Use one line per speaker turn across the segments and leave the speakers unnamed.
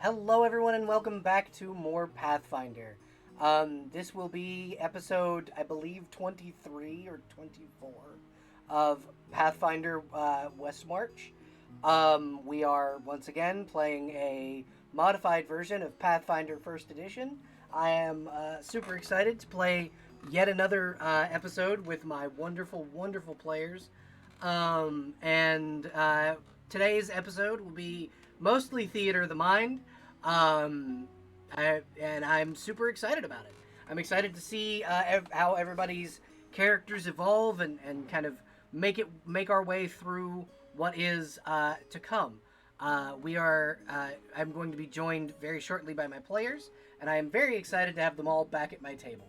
Hello, everyone, and welcome back to more Pathfinder. This will be episode, I believe, 23 or 24 of Pathfinder Westmarch. We are once again playing a modified version of Pathfinder First Edition. I am super excited to play yet another episode with my wonderful, wonderful players. And today's episode will be mostly theater of the mind. Um, and I'm super excited about it. I'm excited to see how everybody's characters evolve and kind of make our way through what is to come. I'm going to be joined very shortly by my players, and I am very excited to have them all back at my table.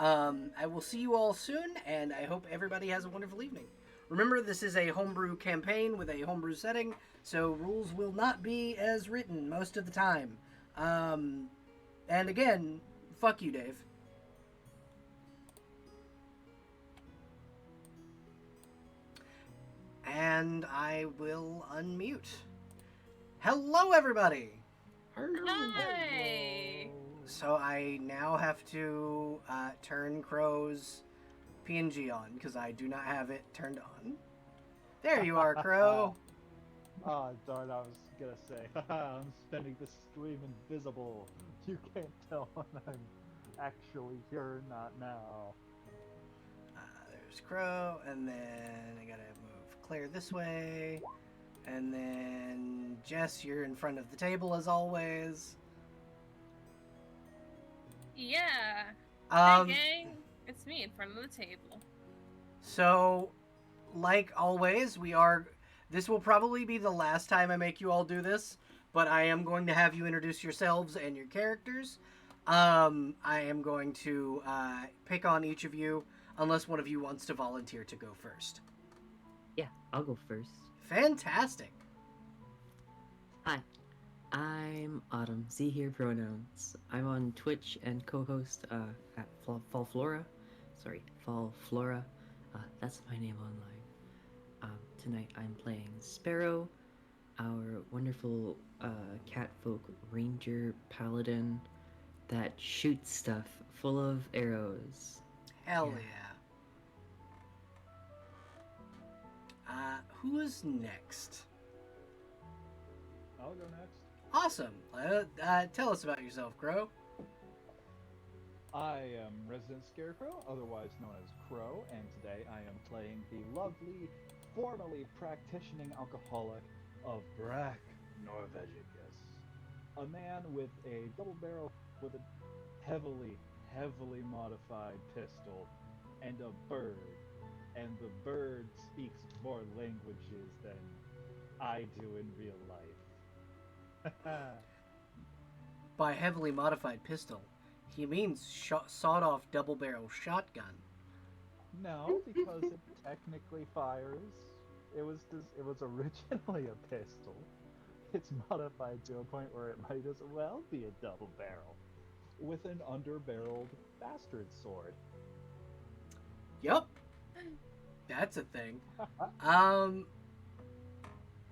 I will see you all soon, and I hope everybody has a wonderful evening. Remember, this is a homebrew campaign with a homebrew setting, so rules will not be as written most of the time. Um, and again, fuck you, Dave. And I will unmute. Hello, everybody!
Hi.
So I now have to turn Crow's PNG on because I do not have it turned on. There you are, Crow.
Oh, darn, I was gonna say, I'm spending the stream invisible. You can't tell when I'm actually here, not now.
There's Crow, and then I gotta move Claire this way. And then Jess, you're in front of the table as always.
Yeah.
Um,
Hey, gang. It's me in front of the table.
So, like always, we are. This will probably be the last time I make you all do this, but I am going to have you introduce yourselves and your characters. I am going to pick on each of you unless one of you wants to volunteer to go first.
Yeah, I'll go first.
Fantastic.
Hi, I'm Autumn. See here pronouns. I'm on Twitch and co-host at Fall Flora. Sorry, Fall Flora. That's my name online. Tonight I'm playing Sparrow, our wonderful catfolk ranger paladin that shoots stuff full of arrows.
Hell
Yeah.
yeah. Who is next?
I'll go next.
Awesome. Tell us about yourself, Crow.
I am Resident Scarecrow, otherwise known as Crow, and today I am playing the lovely, formerly practicing alcoholic of Brack Norvegicus. A man with a double barrel with a heavily modified pistol, and a bird. And the bird speaks more languages than I do in real life.
By heavily modified pistol, he means sawed-off double-barrel shotgun.
No, because it technically fires. It was originally a pistol. It's modified to a point where it might as well be a double barrel, with an underbarreled bastard sword.
Yup, that's a thing.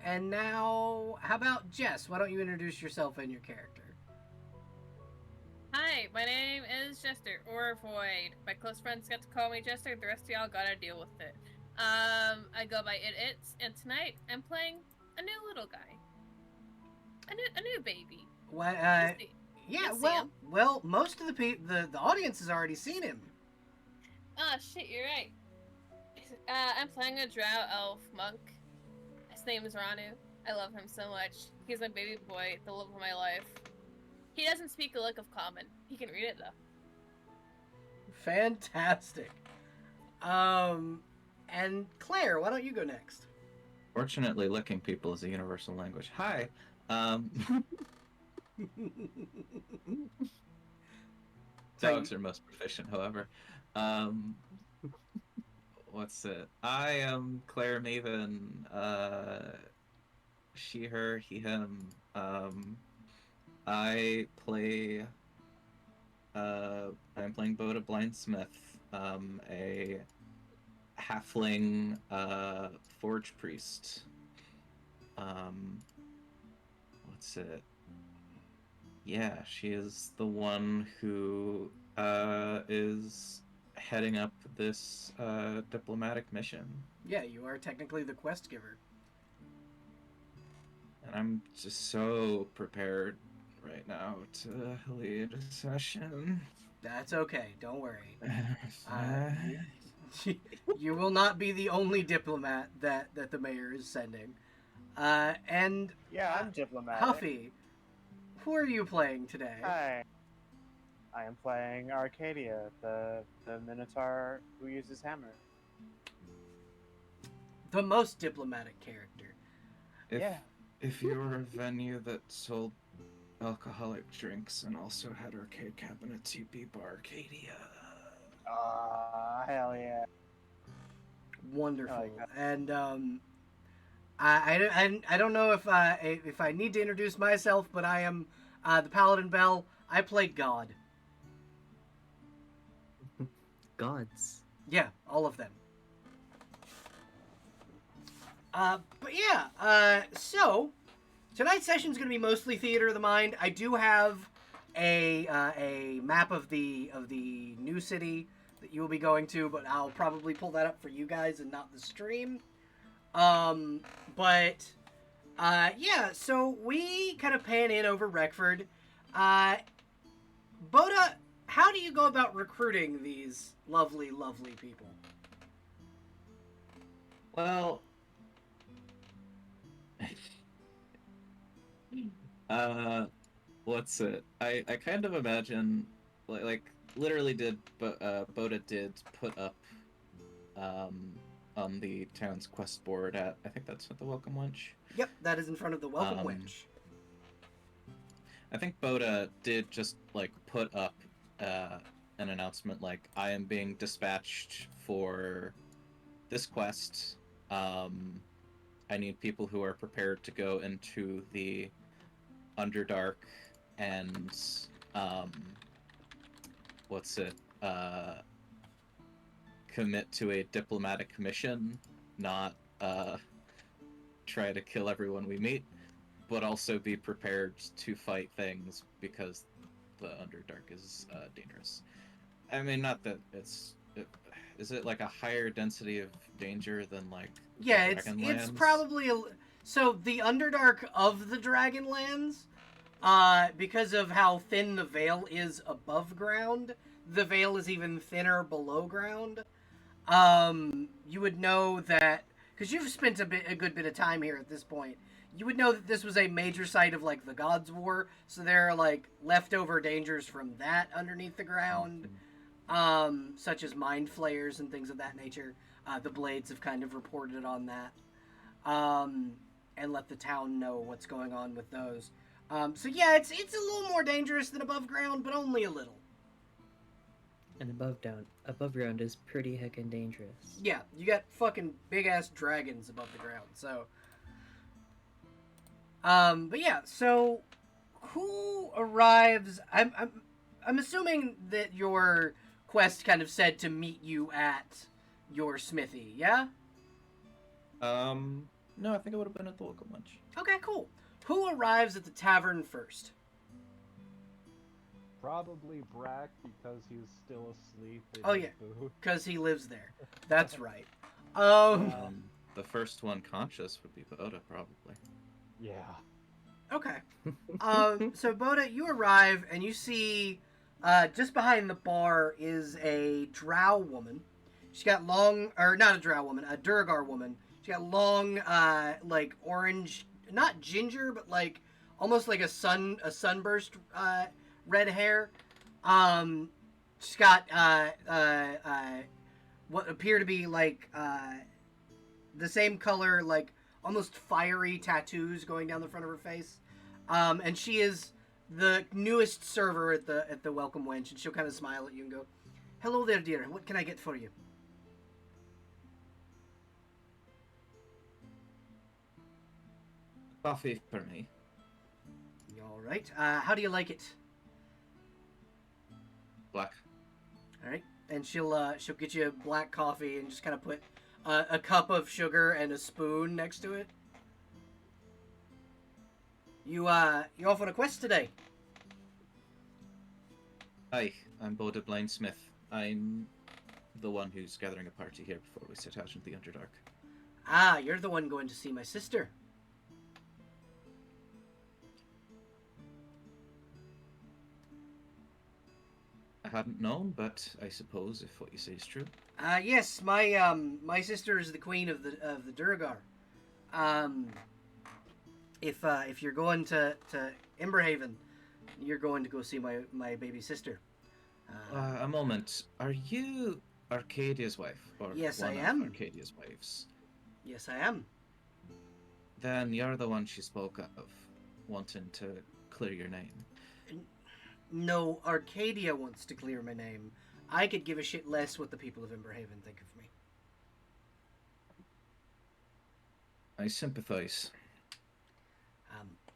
And now, how about Jess? Why don't you introduce yourself and your character?
Hi, my name is Jester, or Void. My close friends get to call me Jester, the rest of y'all gotta deal with it. I go by It's, and tonight I'm playing a new little guy. A new baby.
What? Yeah.
You'll see him.
Well, most of the audience has already seen him.
Oh shit, you're right. I'm playing a drow elf monk. His name is Ranu. I love him so much. He's my baby boy, the love of my life. He doesn't speak a lick of common. He can read it though.
Fantastic. And Claire, why don't you go next?
Fortunately, licking people is a universal language. Hi. Dogs are most proficient, however. What's it? I am Claire Maven. She, her, he, him. I play. I'm playing Boda Blindsmith, a halfling forge priest. What's it? Yeah, she is the one who is heading up this diplomatic mission.
Yeah, you are technically the quest giver.
And I'm just so prepared right now to lead a session.
That's okay. Don't worry. You, you will not be the only diplomat that the mayor is sending. And
Yeah, I'm diplomatic.
Huffy, who are you playing today?
Hi. I am playing Arcadia, the Minotaur who uses hammer.
The most diplomatic character.
If,
Yeah.
if you were a venue that sold alcoholic drinks and also had arcade cabinets, you'd be Bar Arcadia.
Hell yeah.
Wonderful.
I like that.
And I don't know if I need to introduce myself, but I am the Paladin Bell. I play God.
Gods.
Yeah, all of them. But yeah, so tonight's session is going to be mostly theater of the mind. I do have a map of the new city that you will be going to, but I'll probably pull that up for you guys and not the stream. But yeah, so we kind of pan in over Wreckford. Boda, how do you go about recruiting these lovely, lovely people?
Well, what's it? I kind of imagine, like literally did, but Boda did put up, on the town's quest board at, I think that's at the Welcome Wench.
Yep, that is in front of the Welcome
Um,
Wench.
I think Boda did just like put up an announcement like, I am being dispatched for this quest. I need people who are prepared to go into the underdark and what's it? Commit to a diplomatic mission, not try to kill everyone we meet, but also be prepared to fight things because the underdark is dangerous. I mean, not that is it like a higher density of danger than like
Yeah,
the
it's
Dragonlands?
probably so the Underdark of the Dragonlands, because of how thin the veil is above ground, the veil is even thinner below ground. You would know that because you've spent a good bit of time here at this point. You would know that this was a major site of like the Gods' War, so there are like leftover dangers from that underneath the ground, such as mind flayers and things of that nature. The Blades have kind of reported on that, and let the town know what's going on with those. So yeah, it's a little more dangerous than above ground, but only a little.
And above ground is pretty heckin' dangerous.
Yeah, you got fucking big ass dragons above the ground. So, but yeah, so who arrives? I'm assuming that your quest kind of said to meet you at your smithy. Yeah.
No, I think it would have been at the Welcome Lunch.
Okay, cool. Who arrives at the tavern first?
Probably Brack because he's still asleep. in
Oh,
his
yeah.
booth.
Because he lives there. That's right.
The first one conscious would be Boda, probably.
Yeah.
Okay. So Boda, you arrive and you see, just behind the bar is a drow woman. She's got long, or not a drow woman, a Durgar woman. She's got long, like orange, not ginger, but like almost like a sunburst, red hair. She's got what appear to be like the same color, like almost fiery tattoos going down the front of her face. And she is the newest server at the Welcome Wench, and she'll kind of smile at you and go, "Hello there, dear. What can I get for you?"
Coffee for me.
All right. How do you like it?
Black.
All right. And she'll get you black coffee and just kind of put a cup of sugar and a spoon next to it. You off on a quest today?
Hi, I'm Boda Blindsmith. I'm the one who's gathering a party here before we set out into the Underdark.
Ah, you're the one going to see my sister.
I hadn't known, but I suppose if what you say is true.
Yes, my sister is the queen of the Durgar. Um, if you're going to Emberhaven, you're going to go see my baby sister.
A moment. Are you Arcadia's wife? Or
Yes, I
one
am.
of Arcadia's wives?
Yes, I am.
Then you're the one she spoke of, wanting to clear your name.
No, Arcadia wants to clear my name. I could give a shit less what the people of Emberhaven think of me.
I sympathize.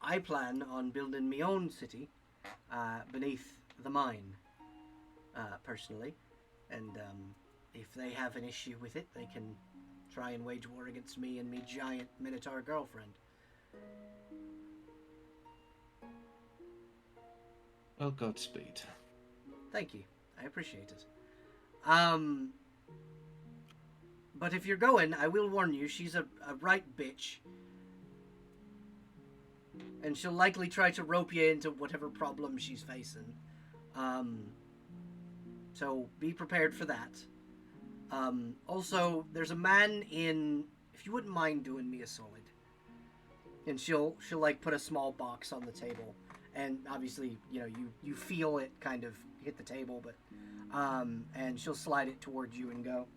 I plan on building my own city beneath the mine, personally. And if they have an issue with it, they can try and wage war against me and me giant Minotaur girlfriend.
Well, Godspeed.
Thank you. I appreciate it. But if you're going, I will warn you, she's a right bitch. And she'll likely try to rope you into whatever problem she's facing. So be prepared for that. Also, there's a man in... If you wouldn't mind doing me a solid. And she'll like put a small box on the table. And obviously, you know, you feel it kind of hit the table, but... and she'll slide it towards you and go,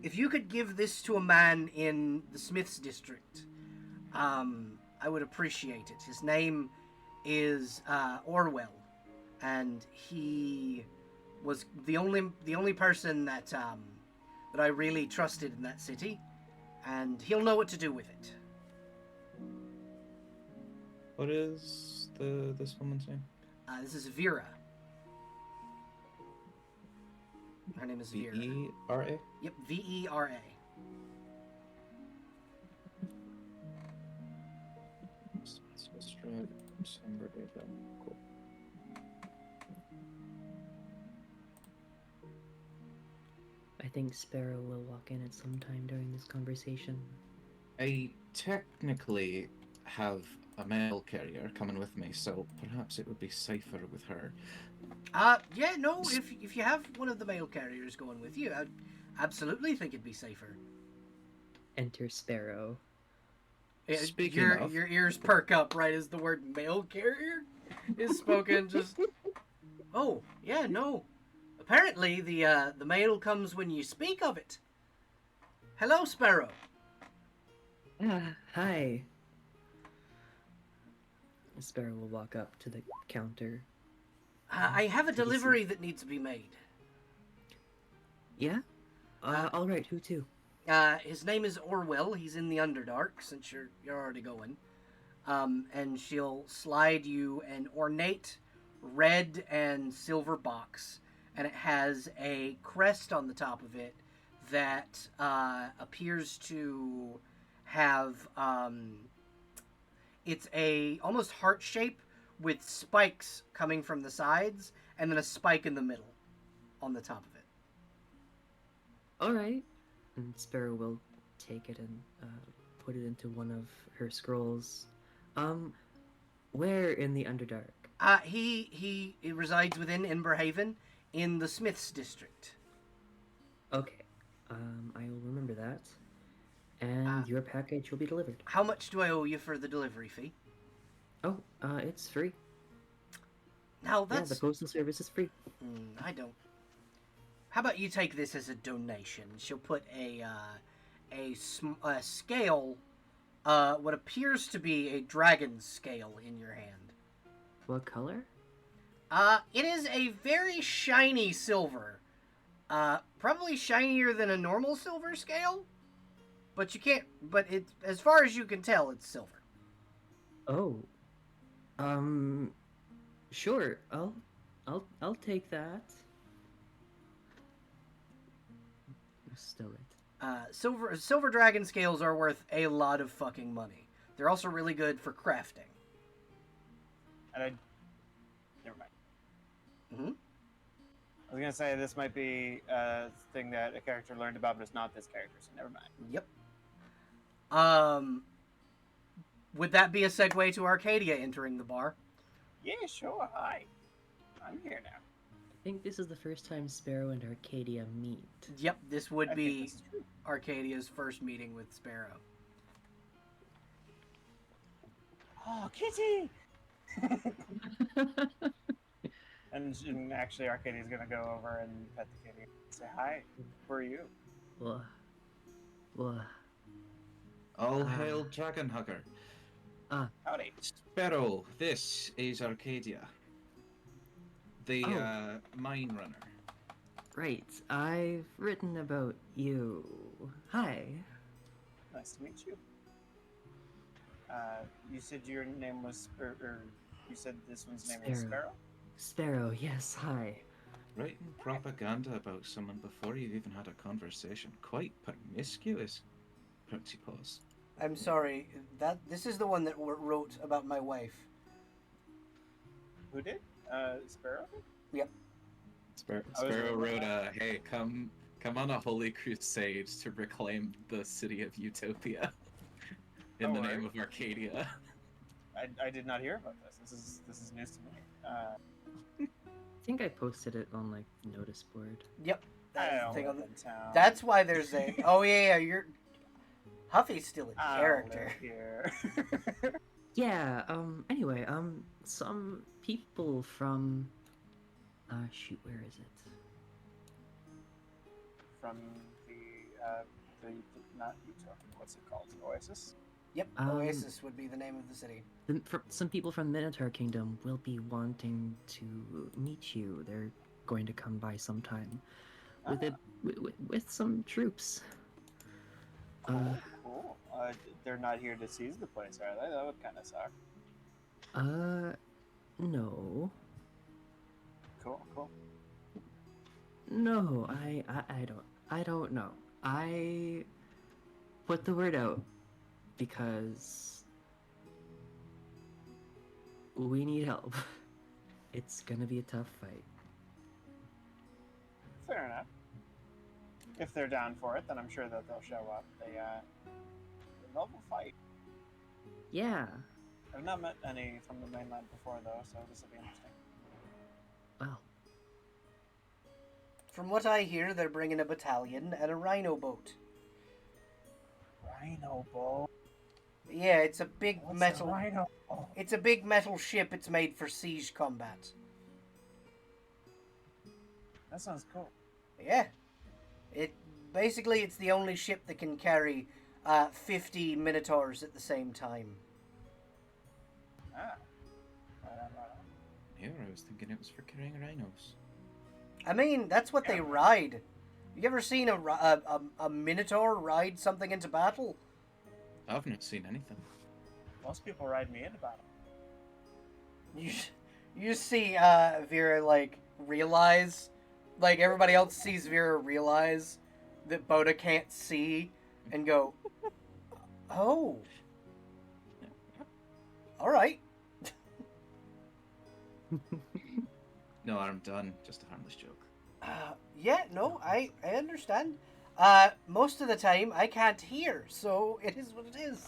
if you could give this to a man in the Smiths district, I would appreciate it. His name is Orwell, and he was the only person that that I really trusted in that city, and he'll know what to do with it.
What is this woman's name?
This is Vera. Her name is Vera.
V-E-R-A?
Yep, Vera.
Cool.
I think Sparrow will walk in at some time during this conversation.
I technically have a mail carrier coming with me, so perhaps it would be safer with her.
Yeah, no, if you have one of the mail carriers going with you, I'd absolutely think it'd be safer.
Enter Sparrow.
Speaking of...
Your ears perk up right as the word mail carrier is spoken. Just, oh, yeah, no. Apparently, the mail comes when you speak of it. Hello, Sparrow.
Hi. Sparrow will walk up to the counter.
I have a delivery that needs to be made.
Yeah? All right, who to?
His name is Orwell. He's in the Underdark, since you're already going. And she'll slide you an ornate red and silver box, and it has a crest on the top of it that appears to have it's a almost heart shape with spikes coming from the sides, and then a spike in the middle on the top of it.
All right. And Sparrow will take it and put it into one of her scrolls. Where in the Underdark?
He resides within Emberhaven in the Smiths district.
Okay. I will remember that. And your package will be delivered.
How much do I owe you for the delivery fee?
Oh, it's free.
Now that's...
Yeah, the postal service is free.
I don't... How about you take this as a donation? She'll put a scale, what appears to be a dragon's scale in your hand.
What color?
It is a very shiny silver. Probably shinier than a normal silver scale. But you can't, but it, as far as you can tell, it's silver.
Oh. Sure. I'll take that. Stow it.
Silver dragon scales are worth a lot of fucking money. They're also really good for crafting.
And I... Never mind. was gonna say this might be a thing that a character learned about, but it's not this character, so never mind.
Yep. Would that be a segue to Arcadia entering the bar?
Yeah, sure. Hi, I'm here now.
I think this is the first time Sparrow and Arcadia meet.
Yep, this would
I think
be
this is true.
Arcadia's first meeting with Sparrow.
Oh, Kitty! And actually, Arcadia's gonna go over and pet the kitty and say, hi, who are you?
Well, well,
All hail Dragonhugger.
Howdy.
Sparrow, this is Arcadia. The mine runner.
right. I've written about you. Hi.
Nice to meet you. You said your name was, or you said this one's name is Sparrow?
Sparrow, yes, hi.
Writing propaganda about someone before you've even had a conversation. Quite promiscuous. Perhaps you pause.
I'm sorry, this is the one that wrote about my wife.
Who did? Sparrow?
Sparrow wrote hey, come on a holy crusade to reclaim the city of Utopia in the name of Arcadia.
I did not hear about this. This is news to me.
I think I posted it on like notice board.
Yep.
I
That's the
don't
thing
live
on the...
in town.
That's why there's a... Oh, yeah, you're... Huffy's still a
I don't
character.
live here.
Yeah, anyway, some people from... shoot, where is it?
From the not Utah. What's it called? Oasis?
Yep, Oasis would be the name of the city.
Some people from Minotaur Kingdom will be wanting to meet you. They're going to come by sometime with some troops.
Cool. They're not here to seize the place, are they? That would kind of suck.
No.
Cool.
No, I don't know. I put the word out because we need help. It's gonna be a tough fight.
Fair enough. If they're down for it, then I'm sure that they'll show up. They'll fight.
Yeah.
I've not met any from the mainland before, though, so this will be interesting.
Well,
From what I hear, they're bringing a battalion and a rhino boat.
Rhino boat?
Yeah, it's a big
What's
metal...
a rhino boat?
It's a big metal ship. It's made for siege combat.
That sounds cool.
Yeah. Basically, it's the only ship that can carry 50 Minotaurs at the same time.
Ah.
Here, I was thinking it was for carrying rhinos.
I mean, that's what they ride. You ever seen a Minotaur ride something into battle?
I've not seen anything.
Most people ride me into battle.
You see Vera, like, realize... Like, everybody else sees Vera realize that Boda can't see and go, oh. Alright.
No, I'm done. Just a harmless joke.
Yeah, no, I understand. Most of the time, I can't hear, so it is what it is.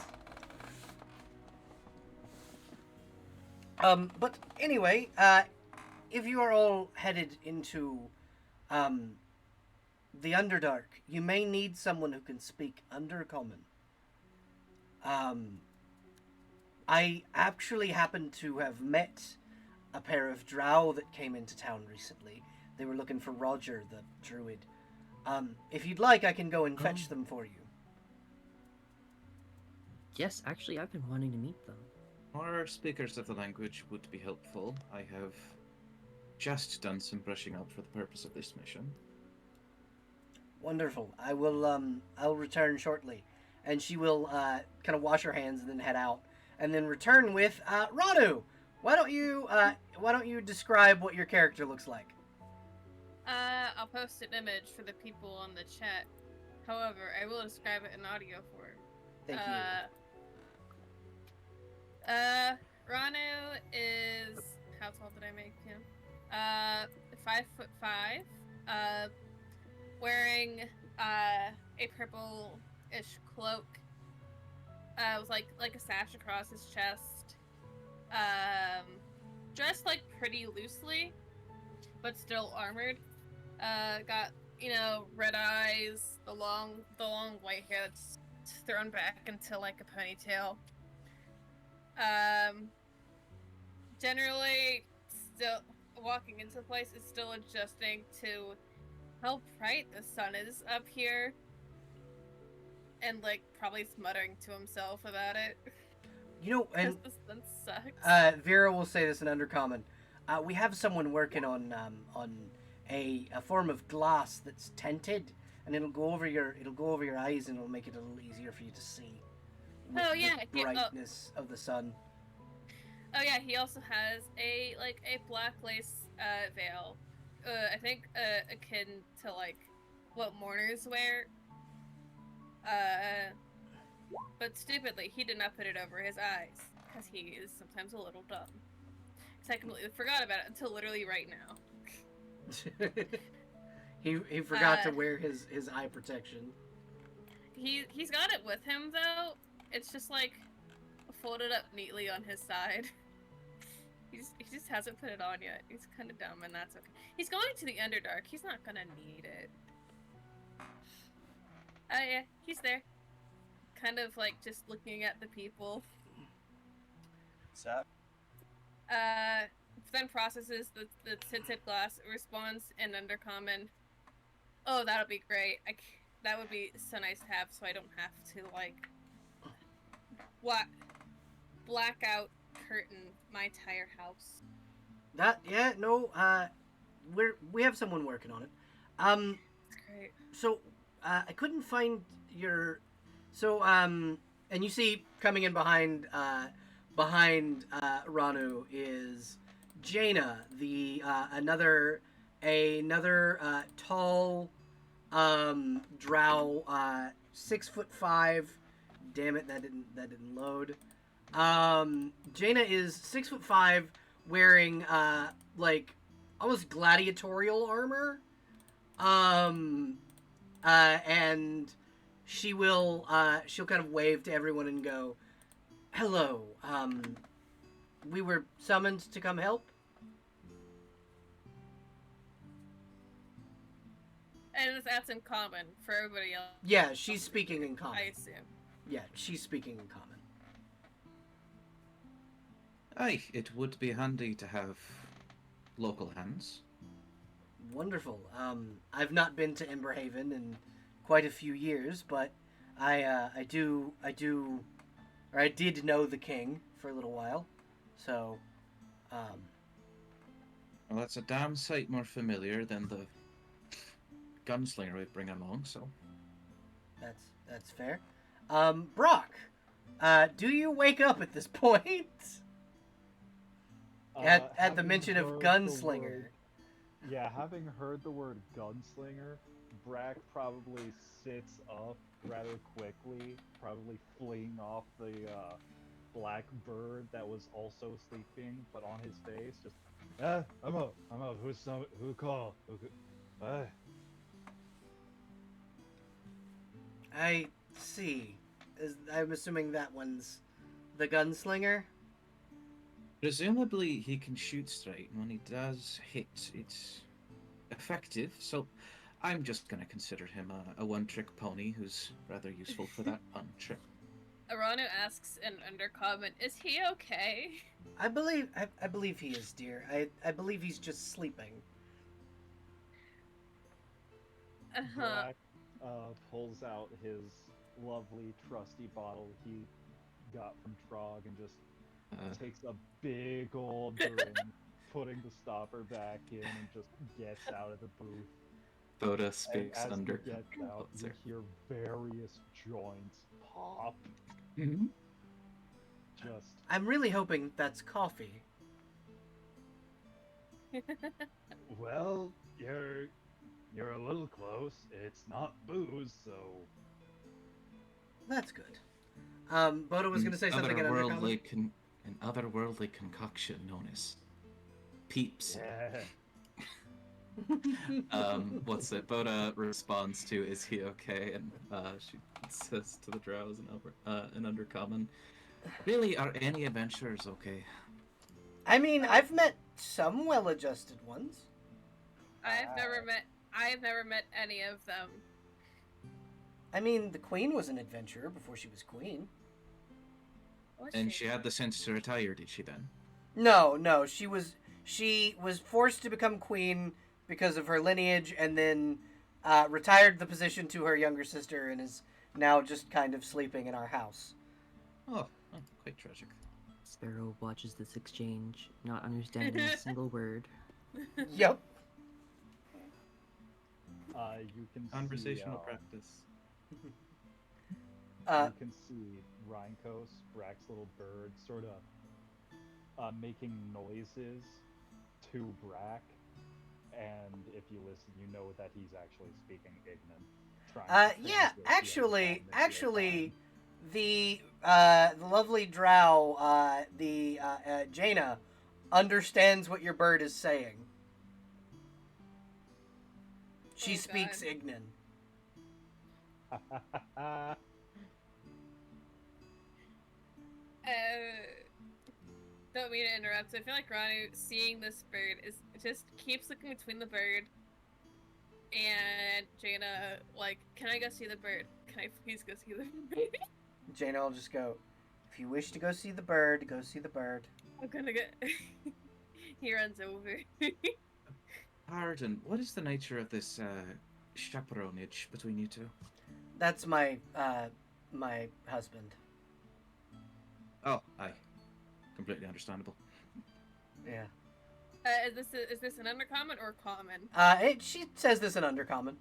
But anyway, if you are all headed into, the Underdark, you may need someone who can speak Undercommon. I actually happen to have met a pair of drow that came into town recently. They were looking for Roger, the druid. If you'd like, I can go and fetch them for you.
yes, actually, I've been wanting to meet them.
More speakers of the language would be helpful. I have just done some brushing up for the purpose of this mission.
Wonderful. I will, I'll return shortly. And she will, kind of wash her hands and then head out. And then return with, Ranu! Why don't you describe what your character looks like?
I'll post an image for the people on the chat. However, I will describe it in audio form.
Thank
Ranu is... How tall did I make him? 5'5". wearing a purple-ish cloak, with like a sash across his chest, dressed like pretty loosely, but still armored. Got red eyes, the long white hair that's thrown back into like a ponytail. Generally, still walking into the place is still adjusting to how bright the sun is up here, and like probably muttering to himself about it.
And
the sun sucks.
Vera will say this in Undercommon. We have someone working on a form of glass that's tinted, and it'll go over your eyes, and it'll make it a little easier for you to see. With the brightness of the sun.
Oh yeah, he also has a black lace veil. I think akin to like what mourners wear. But stupidly, he did not put it over his eyes because he is sometimes a little dumb. So I completely forgot about it until literally right now.
he forgot to wear his eye protection.
He's got it with him though. It's just like folded up neatly on his side. He just hasn't put it on yet. He's kind of dumb, and that's okay. He's going to the Underdark. He's not gonna need it. Yeah, he's there. Kind of like just looking at the people.
What's up?
Then processes the tinted glass, responds in Undercommon. Oh, that'll be great. That would be so nice to have, so I don't have to like blackout curtain my entire house.
We have someone working on it.
That's great.
So I couldn't find your. So and you see coming in behind Ranu is Jaina, the another tall drow, 6'5". Damn it, that didn't load. Jaina is 6'5", wearing like almost gladiatorial armor. And she'll kind of wave to everyone and go, "Hello. We were summoned to come help."
And that's in common for everybody else.
Yeah, she's speaking in common.
I assume.
Yeah, she's speaking in common.
Aye, it would be handy to have local hands.
Wonderful. I've not been to Emberhaven in quite a few years, but I did know the king for a little while, so.
Well, that's a damn sight more familiar than the gunslinger we bring along. So.
That's fair. Brock, do you wake up at this point? At the mention of gunslinger.
Having heard the word gunslinger, Brack probably sits up rather quickly, probably fleeing off the black bird that was also sleeping, but on his face, just, I'm up, who called?
I see. I'm assuming that one's the gunslinger?
Presumably he can shoot straight, and when he does hit, it's effective, so I'm just going to consider him a one-trick pony who's rather useful for that one trick.
Arano asks in Undercommon, is he okay?
I believe he is, dear. I believe he's just sleeping.
Brack pulls out his lovely trusty bottle he got from Trog and just takes a big old drink, putting the stopper back in, and just gets out of the booth.
Boda speaks
and as
under.
He gets out, you hear various joints pop.
Mm-hmm.
Just.
I'm really hoping that's coffee.
Well, you're a little close. It's not booze, so.
That's good. Boda was going to say something in Undercommon.
An otherworldly concoction known as peeps.
Yeah.
What's it? Boda responds to, "Is he okay?" And she says to the drows in Undercommon, "Really, are any adventurers okay?"
I mean, I've met some well-adjusted ones.
I've never met any of them.
I mean, the queen was an adventurer before she was queen.
Was
And she had the sense to retire, did she then?
No, she was forced to become queen because of her lineage, and then retired the position to her younger sister, and is now just kind of sleeping in our house.
Oh, quite tragic.
Sparrow watches this exchange, not understanding a single word.
Yep.
You can
Conversational
see,
practice.
Uh,
you can see Rhinkos, Brack's little bird, sort of making noises to Brack, and if you listen, you know that he's actually speaking Ignan. Trying to
yeah,
translate the
actually, the lovely drow, Jaina, understands what your bird is saying. She
Oh,
speaks
God.
Ignan.
Don't mean to interrupt. I feel like Ranu seeing this bird is just keeps looking between the bird and Jaina. Like, can I go see the bird? Can I please go see the bird?
Jaina will just go, if you wish to go see the bird, go see the bird.
I'm gonna get. He runs over.
Pardon, what is the nature of this chaperonage between you two?
That's my husband.
Oh, aye. Completely understandable.
Yeah.
Is this an undercommon or common?
She says this in Undercommon.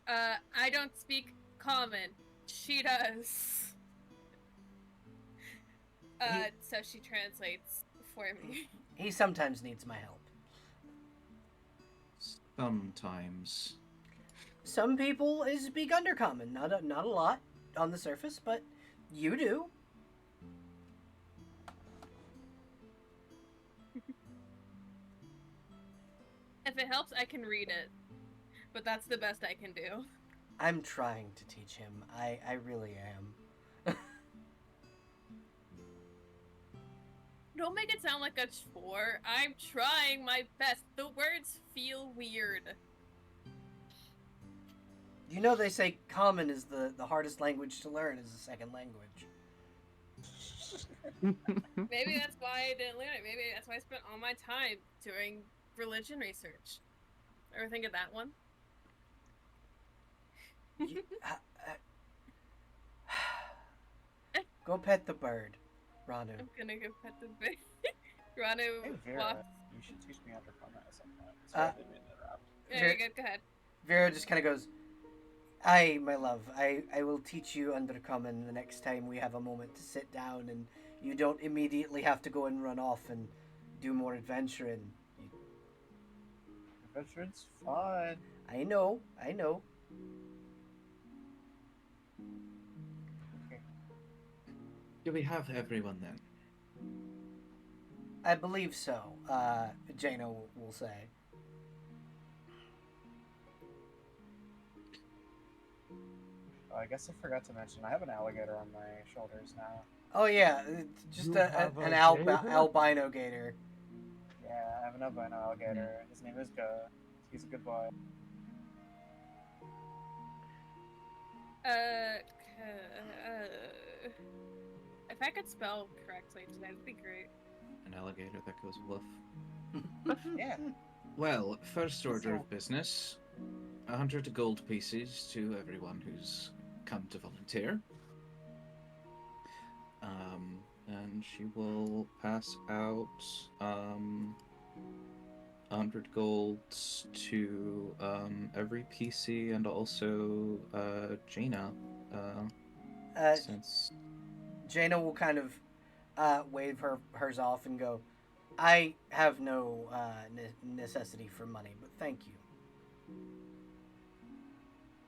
I don't speak common. She does. So she translates for me.
He sometimes needs my help.
Sometimes.
Some people speak Undercommon, not a lot on the surface, but you do.
If it helps, I can read it. But that's the best I can do.
I'm trying to teach him. I really am.
Don't make it sound like a chore. I'm trying my best. The words feel weird.
You know they say Common is the hardest language to learn as a second language.
Maybe that's why I didn't learn it. Maybe that's why I spent all my time doing religion research. Ever think of that one?
Go pet the bird, Ranu.
I'm gonna go pet the bird. Ranu
Hey, Vera,
walks.
you should teach me Undercommon at some point. Sorry, I didn't mean to interrupt.
There you go. Go ahead.
Vera just kind of goes, "Aye, my love, I will teach you Undercommon the next time we have a moment to sit down, and you don't immediately have to go and run off and do more adventuring."
Adventuring's fun.
I know.
Okay.
Do we have everyone then?
I believe so, Jaina will say.
Oh, I guess I forgot to mention, I have an alligator on my shoulders now.
Oh yeah, it's just
You
an
have a gator?
albino gator.
Yeah, I have an albino alligator. His name is Go. He's a good boy.
If I could spell correctly today, that'd be great.
An alligator that goes woof.
Yeah.
Well, first order of business, 100 gold pieces to everyone who's come to volunteer. And she will pass out 100 golds to every PC and also Jaina. Since
Jaina will kind of wave hers off and go, "I have no necessity for money, but thank you."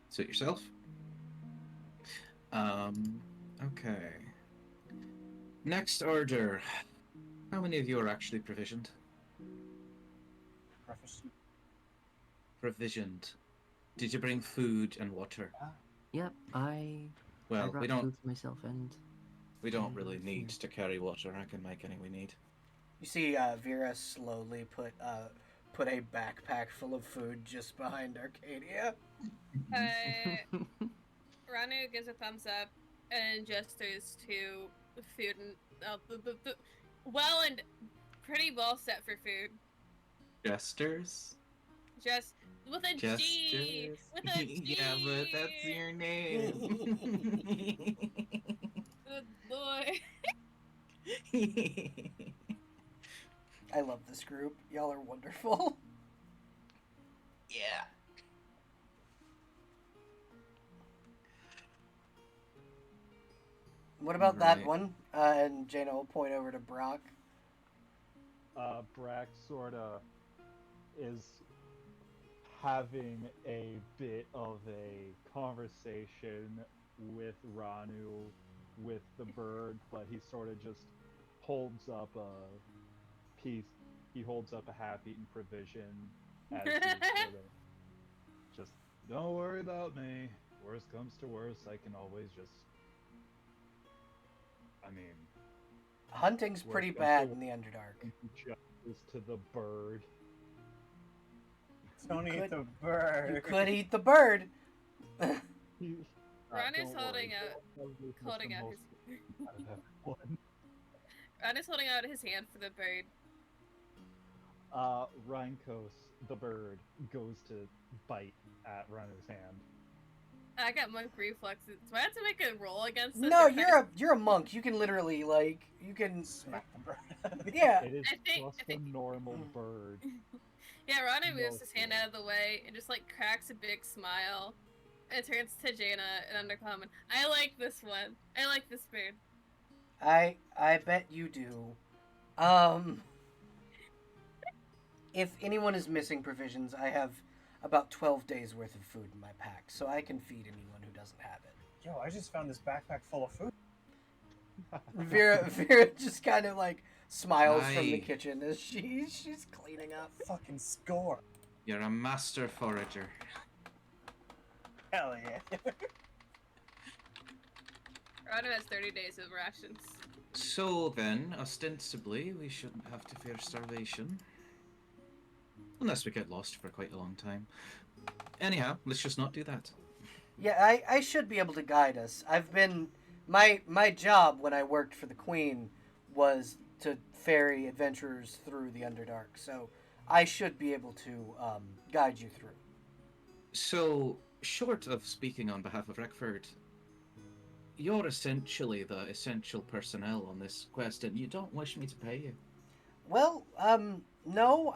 suit yourself. Okay. Next order. How many of you are actually provisioned?
Proficient.
provisioned? Did you bring food and water?
Yep, I
Well,
brought
we don't
food for myself and
really
and
need
here.
to carry water. I can make any we need.
You see Vera slowly put a backpack full of food just behind Arcadia.
Ranu gives a thumbs up and gestures to food and well and pretty well set for food.
Jesters?
Just with a G,
Jesters?
with a G.
Yeah, but that's your name.
Good boy.
I love this group. Y'all are wonderful.
Yeah.
What about that
Right.
one? And Jaina will point over to Brock.
Brack sorta is having a bit of a conversation with Ranu with the bird, but he sort of just holds up a piece. He holds up a half-eaten provision as he sort of just, don't worry about me. Worst comes to worst, I can always just. I mean,
Hunting's
Worst
pretty
comes to
bad in the Underdark.
justice to the bird.
Don't
You
eat
could-
the bird.
You could eat the bird.
Ron is
Don't
holding
worry,
out-
I'll leave
holding
Mr.
out
Most
his.
out of everyone.
Ron is holding out his hand for the bird.
Rheinkos, the bird, goes to bite at Ranu's hand.
I got monk reflexes. Do I have to make a roll against this?
No,
or can I
you're a monk. You can literally you can.
Smack the bird.
Yeah.
It is
I think-
just
I think-
a normal bird.
Yeah, Ronnie moves his
Mostly.
hand out of the way and just like cracks a big smile and turns to Jaina and undercommon. I like this one. I like this bird.
I bet you do. If anyone is missing provisions, I have about 12 days worth of food in my pack, so I can feed anyone who doesn't have it.
Yo, I just found this backpack full of food.
Vera just kind of like smiles from the
Aye.
kitchen as she's cleaning up.
Fucking score.
You're a master forager.
Hell yeah.
Ronnie has 30 days of rations.
So then, ostensibly, we shouldn't have to fear starvation. Unless we get lost for quite a long time. Anyhow, let's just not do that.
Yeah, I should be able to guide us. I've been my job when I worked for the Queen was to ferry adventurers through the Underdark, so I should be able to guide you through.
So, short of speaking on behalf of Wreckford, you're essentially the essential personnel on this quest, and you don't wish me to pay you.
Well, no,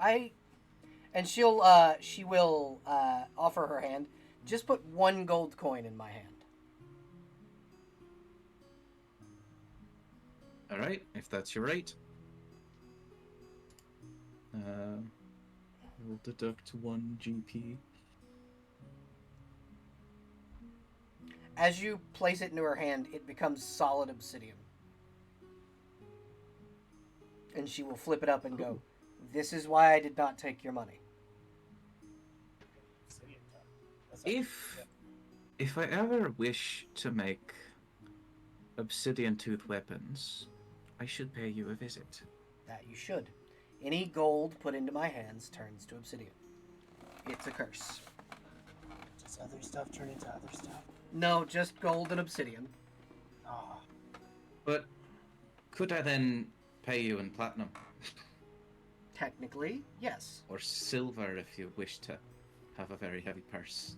and she will offer her hand. Just put 1 gold coin in my hand.
Alright, if that's your right. We'll deduct 1 GP.
As you place it into her hand, it becomes solid obsidian. And she will flip it up and go, "This is why I did not take your money."
If I ever wish to make obsidian tooth weapons, I should pay you a visit.
That you should. Any gold put into my hands turns to obsidian. It's a curse.
Does other stuff turn into other stuff?
No, just gold and obsidian.
Ah,
But could I then pay you in platinum?
Technically, yes.
Or silver if you wish to have a very heavy purse?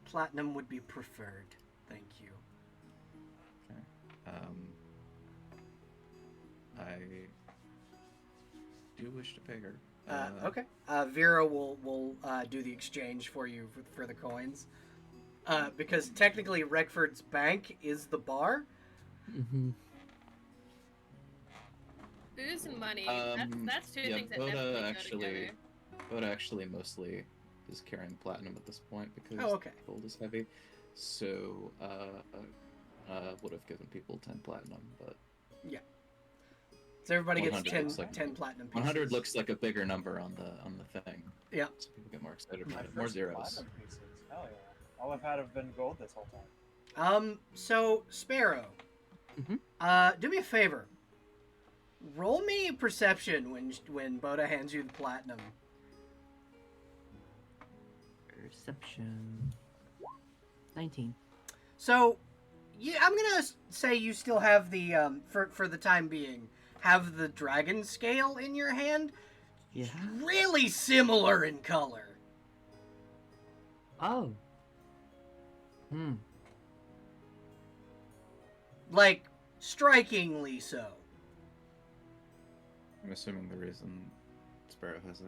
Platinum would be preferred. Thank you.
I do wish to pay her.
Okay. Vera will do the exchange for you for the coins. Because technically Wreckford's bank is the bar.
Mm-hmm.
Booze and money.
Um,
That's two
yeah,
things that
Boda
definitely
actually-
go together.
But actually mostly is carrying platinum at this point because
Oh, okay.
gold is heavy. So, would have given people 10 platinum, but
So everybody gets
100
10,
looks like
10 platinum pieces.
100 looks like a bigger number on the thing.
Yeah.
So people get more excited
My
about it. More
first
zeros.
platinum pieces. Hell yeah. All I've had have been gold this whole time.
So Sparrow, do me a favor. Roll me perception when Boda hands you the platinum.
Perception. 19.
So, yeah, I'm gonna say you still have the for the time being have the dragon scale in your hand.
Yeah.
Really similar in color.
Oh.
Like strikingly so.
I'm assuming the reason Sparrow has it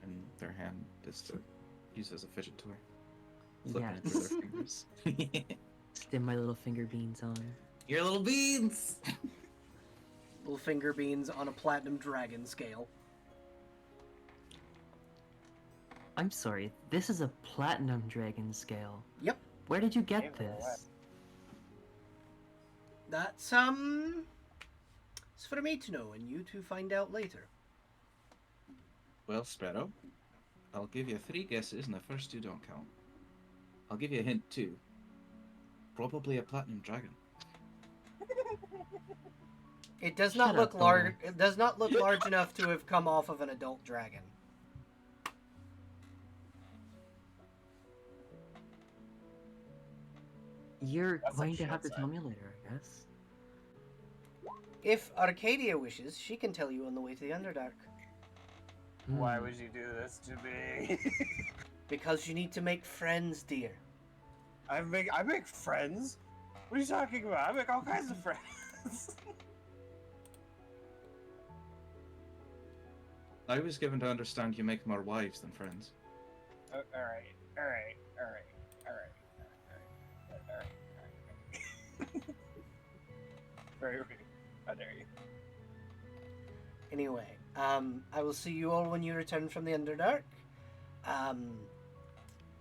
in their hand is to use as a fidget toy. Flipping it through
Yes.
their fingers.
Stim my little finger beans on.
Your little beans!
Little finger beans on a platinum dragon scale.
I'm sorry, this is a platinum dragon scale.
Yep.
Where did you get
Gave it away.
this?
That's it's for me to know and you to find out later.
Well, Sparrow, I'll give you 3 guesses, and the first 2 don't count. I'll give you a hint too. Probably a platinum dragon.
It does
Shut
not look
up,
large.
Boda.
It does not look large enough to have come off of an adult dragon.
You're
That's
going
like
to have to
shit
tell
size.
me later, I guess.
If Arcadia wishes, she can tell you on the way to the Underdark.
Why
Hmm.
would you do this to me?
Because you need to make friends, dear.
I make friends. What are you talking about? I make all kinds of friends.
I was given to understand you make more wives than friends.
All right. Very rude. How dare you?
Anyway, I will see you all when you return from the Underdark.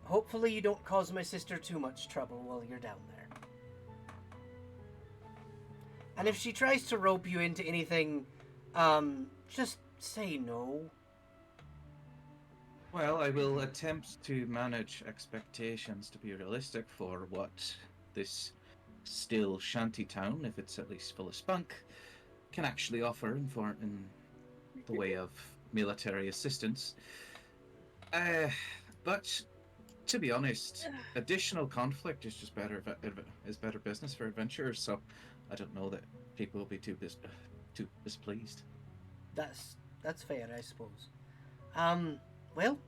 Hopefully you don't cause my sister too much trouble while you're down there. And if she tries to rope you into anything, just say no.
Well, I will attempt to manage expectations to be realistic for what this still shanty town, if it's at least full of spunk, can actually offer in the way of military assistance. But to be honest, additional conflict is just better business for adventurers. So I don't know that people will be too displeased.
That's fair, I suppose. Well,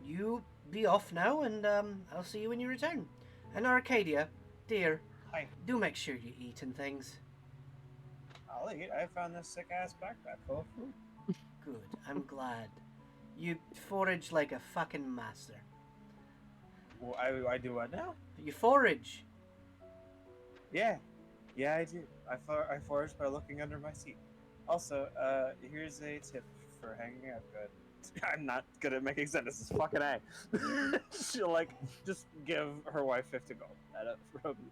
you be off now, and I'll see you when you return. And Arcadia, dear,
Hi.
do make sure you eat and things.
I'll eat. I found this sick ass backpack full of food.
Good, I'm glad. You forage like a fucking master.
Well, I do what now?
You forage.
Yeah, I do. I forage by looking under my seat. Also, here's a tip for hanging out good. I'm not good at making sentences. Fucking A. She'll just give her wife 50 gold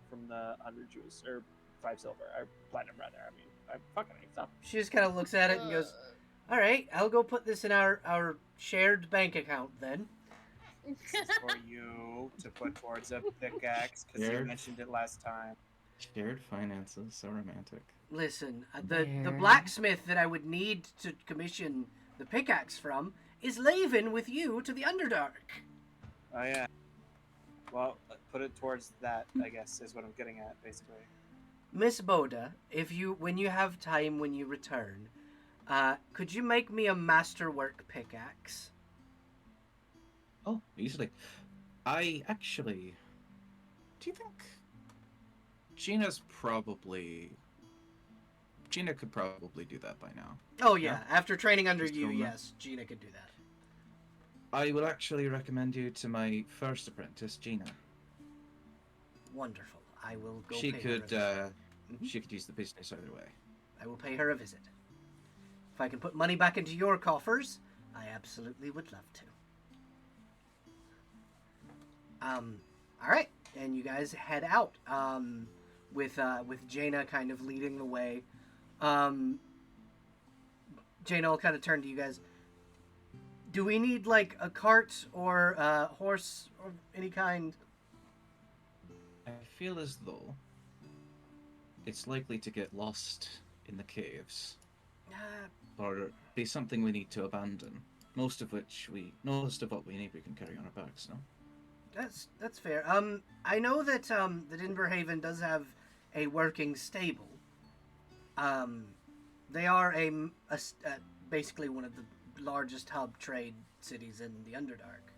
from the 100 Jews or 5 silver or platinum rather. I mean, I'm fucking A. Stop.
She just kind of looks at it and goes, "All right, I'll go put this in our shared bank account then."
This is for you to put towards a pickaxe because you
Shared.
mentioned it last time.
Shared finances, so romantic.
Listen, the
There.
blacksmith that I would need to commission the pickaxe from is leaving with you to the Underdark.
Oh yeah. Well, put it towards that. I guess is what I'm getting at, basically.
Miss Boda, when you have time when you return, could you make me a masterwork pickaxe?
Oh, easily. I actually. Do you think Gina could probably do that by now.
Oh yeah, after training under
Just
you,
don't know.
yes, Gina could do that.
I will actually recommend you to my first apprentice, Gina.
Wonderful. I will go
She
pay
could,
her a visit.
she could use the business either way.
I will pay her a visit. If I can put money back into your coffers, I absolutely would love to. All right, and you guys head out. With Jaina kind of leading the way. Jane, I'll kind of turn to you guys. Do we need like a cart or a horse of any kind?
I feel as though it's likely to get lost in the caves, or be something we need to abandon. Most of what we need we can carry on our backs, no?
That's fair. I know that that Inverhaven does have a working stable. Um, they are basically one of the largest hub trade cities in the Underdark.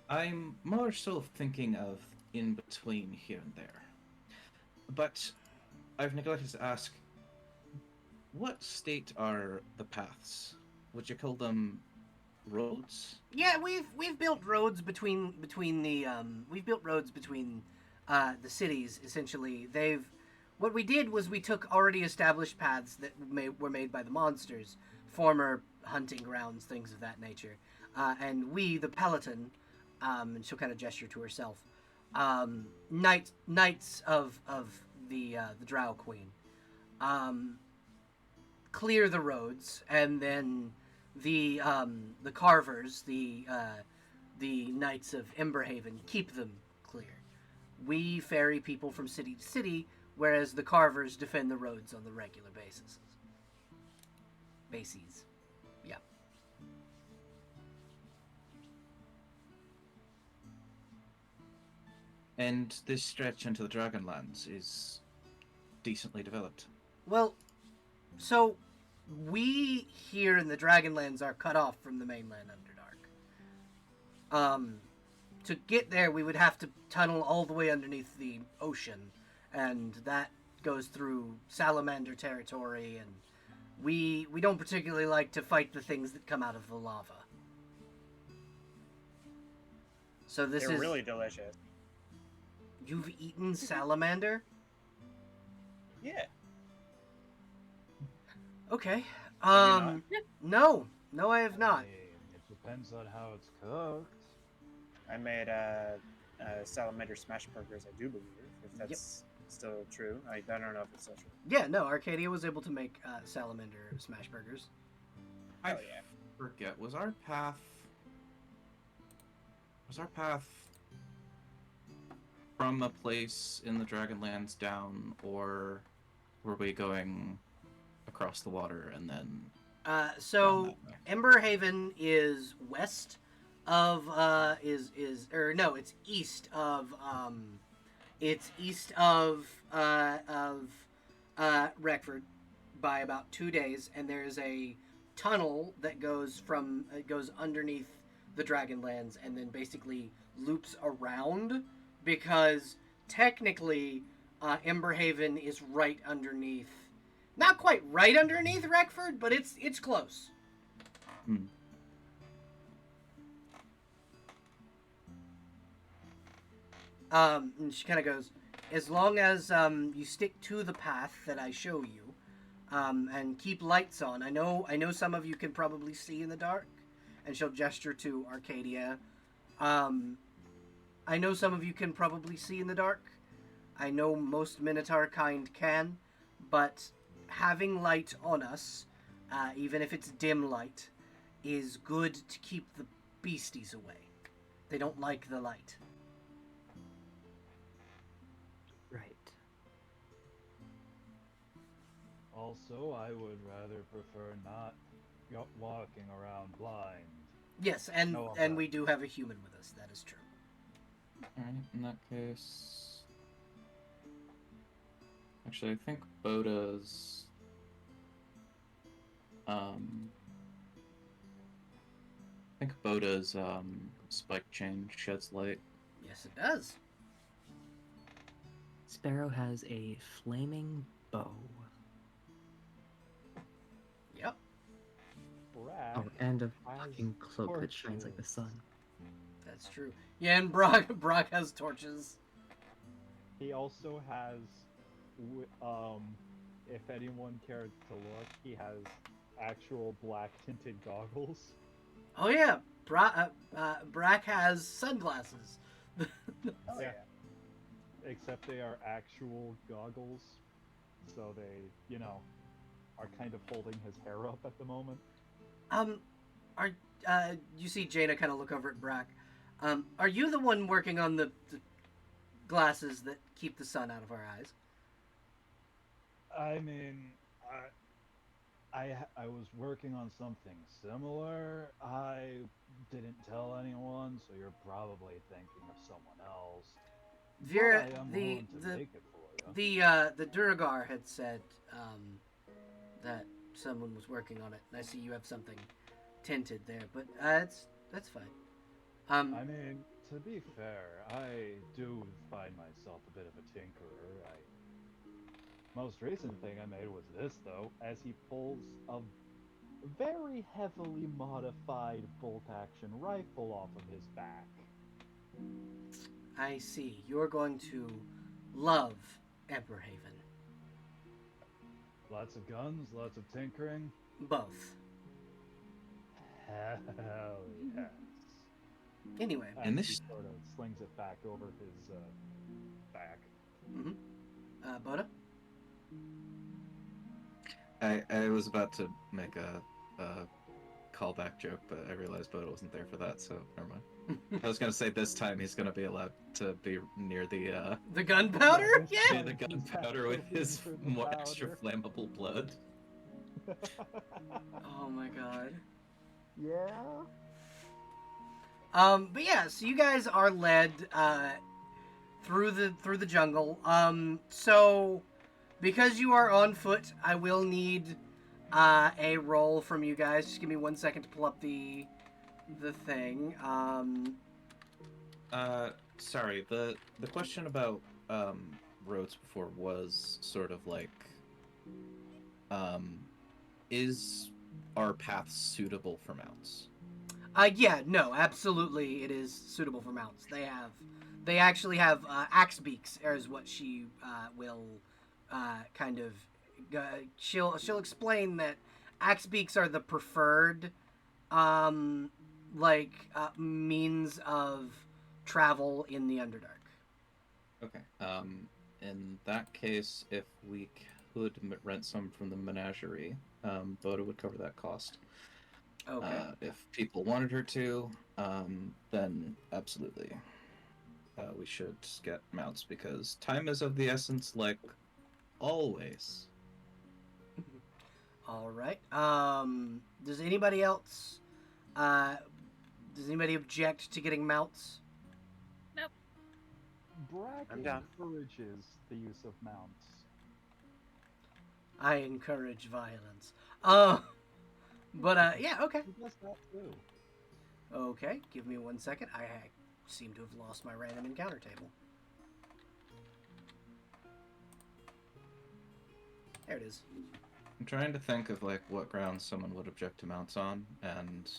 I'm more so thinking of in between here and there. But I've neglected to ask, what state are the paths? Would you call them roads?
Yeah, we've built roads between the we've built roads between the cities. Essentially, what we did was we took already established paths that were made by the monsters, former hunting grounds, things of that nature, and we, the Peloton, and she'll kind of gesture to herself, knights of the Drow Queen, clear the roads, and then the carvers, the knights of Emberhaven, keep them clear. We ferry people from city to city, whereas the carvers defend the roads on the regular basis. Bases. Yeah.
And this stretch into the Dragonlands is decently developed.
Well, so we here in the Dragonlands are cut off from the mainland Underdark. To get there, we would have to tunnel all the way underneath the ocean, and that goes through salamander territory, and we don't particularly like to fight the things that come out of the lava. So this
They're
is
really delicious.
You've eaten salamander?
Yeah.
Okay.
Have you
No, I have not.
It depends on how it's cooked.
I made salamander smash burgers, I do believe, if that's still true. I don't know if it's still true.
Yeah, no, Arcadia was able to make salamander smash burgers.
I
Oh, yeah.
forget, was our path from a place in the Dragonlands down, or were we going across the water and then
So
down that way?
Emberhaven is west of it's east of Wreckford by about 2 days, and there's a tunnel that goes underneath the Dragonlands and then basically loops around, because technically Emberhaven is right underneath, not quite right underneath Wreckford, but it's close.
Hmm.
And she kind of goes, as long as you stick to the path that I show you, and keep lights on. I know some of you can probably see in the dark, and she'll gesture to Arcadia. I know some of you can probably see in the dark. I know most Minotaur kind can, but having light on us, even if it's dim light, is good to keep the beasties away. They don't like the light.
Right.
Also, I would rather prefer not walking around blind.
Yes, and
No, I'm
and
not.
we do have a human with us. That is true.
Alright, in that case. Actually, I think Boda's. Spike chain sheds light.
Yes, it does.
Sparrow has a flaming bow.
Yep.
Brad
Oh, and a
has
fucking cloak that shines like the
torches.
sun.
That's true. Yeah, and Brock has torches.
He also has, if anyone cared to look, he has actual black tinted goggles.
Oh yeah, Brack has sunglasses.
Oh,
Yeah.
yeah.
Except they are actual goggles, so they, are kind of holding his hair up at the moment.
Are you see Jaina kind of look over at Brack? Are you the one working on the glasses that keep the sun out of our eyes?
I mean, I was working on something similar. I didn't tell anyone, so you're probably thinking of someone else.
Vera,
But I am
the
willing to
the
make it for you.
the Duragar had said that someone was working on it, and I see you have something tinted there, but that's fine.
I mean, to be fair, I do find myself a bit of a tinkerer. Most recent thing I made was this, though, as he pulls a very heavily modified bolt-action rifle off of his back.
I see. You're going to love Emperor Haven.
Lots of guns, lots of tinkering.
Both.
Hell yes.
Anyway.
And
this-
he sort of slings it back over his back.
Boda?
I was about to make a callback joke, but I realized Boda wasn't there for that, so never mind. I was gonna say this time he's gonna be allowed to be near the
The gunpowder?
Yeah,
Yeah.
near the gunpowder with his more extra flammable blood.
Oh my god.
Yeah.
But yeah, so you guys are led through the jungle. So because you are on foot, I will need a roll from you guys. Just give me 1 second to pull up the thing.
Sorry, the question about roads before was sort of like, is our path suitable for mounts?
Yeah, no, absolutely, it is suitable for mounts. They actually have axe beaks, is what she will kind of. She'll explain that axe beaks are the preferred, means of travel in the Underdark.
Okay. In that case, if we could rent some from the menagerie, Boda would cover that cost.
Okay.
If people wanted her to, then absolutely. We should get mounts because time is of the essence, like always.
All right. Does anybody else? Does anybody object to getting mounts?
Brack
I'm down.
encourages the use of mounts.
I encourage violence. Yeah, okay.
He does that too.
Okay, give me 1 second. I seem to have lost my random encounter table. There it is.
I'm trying to think of like what grounds someone would object to mounts on, and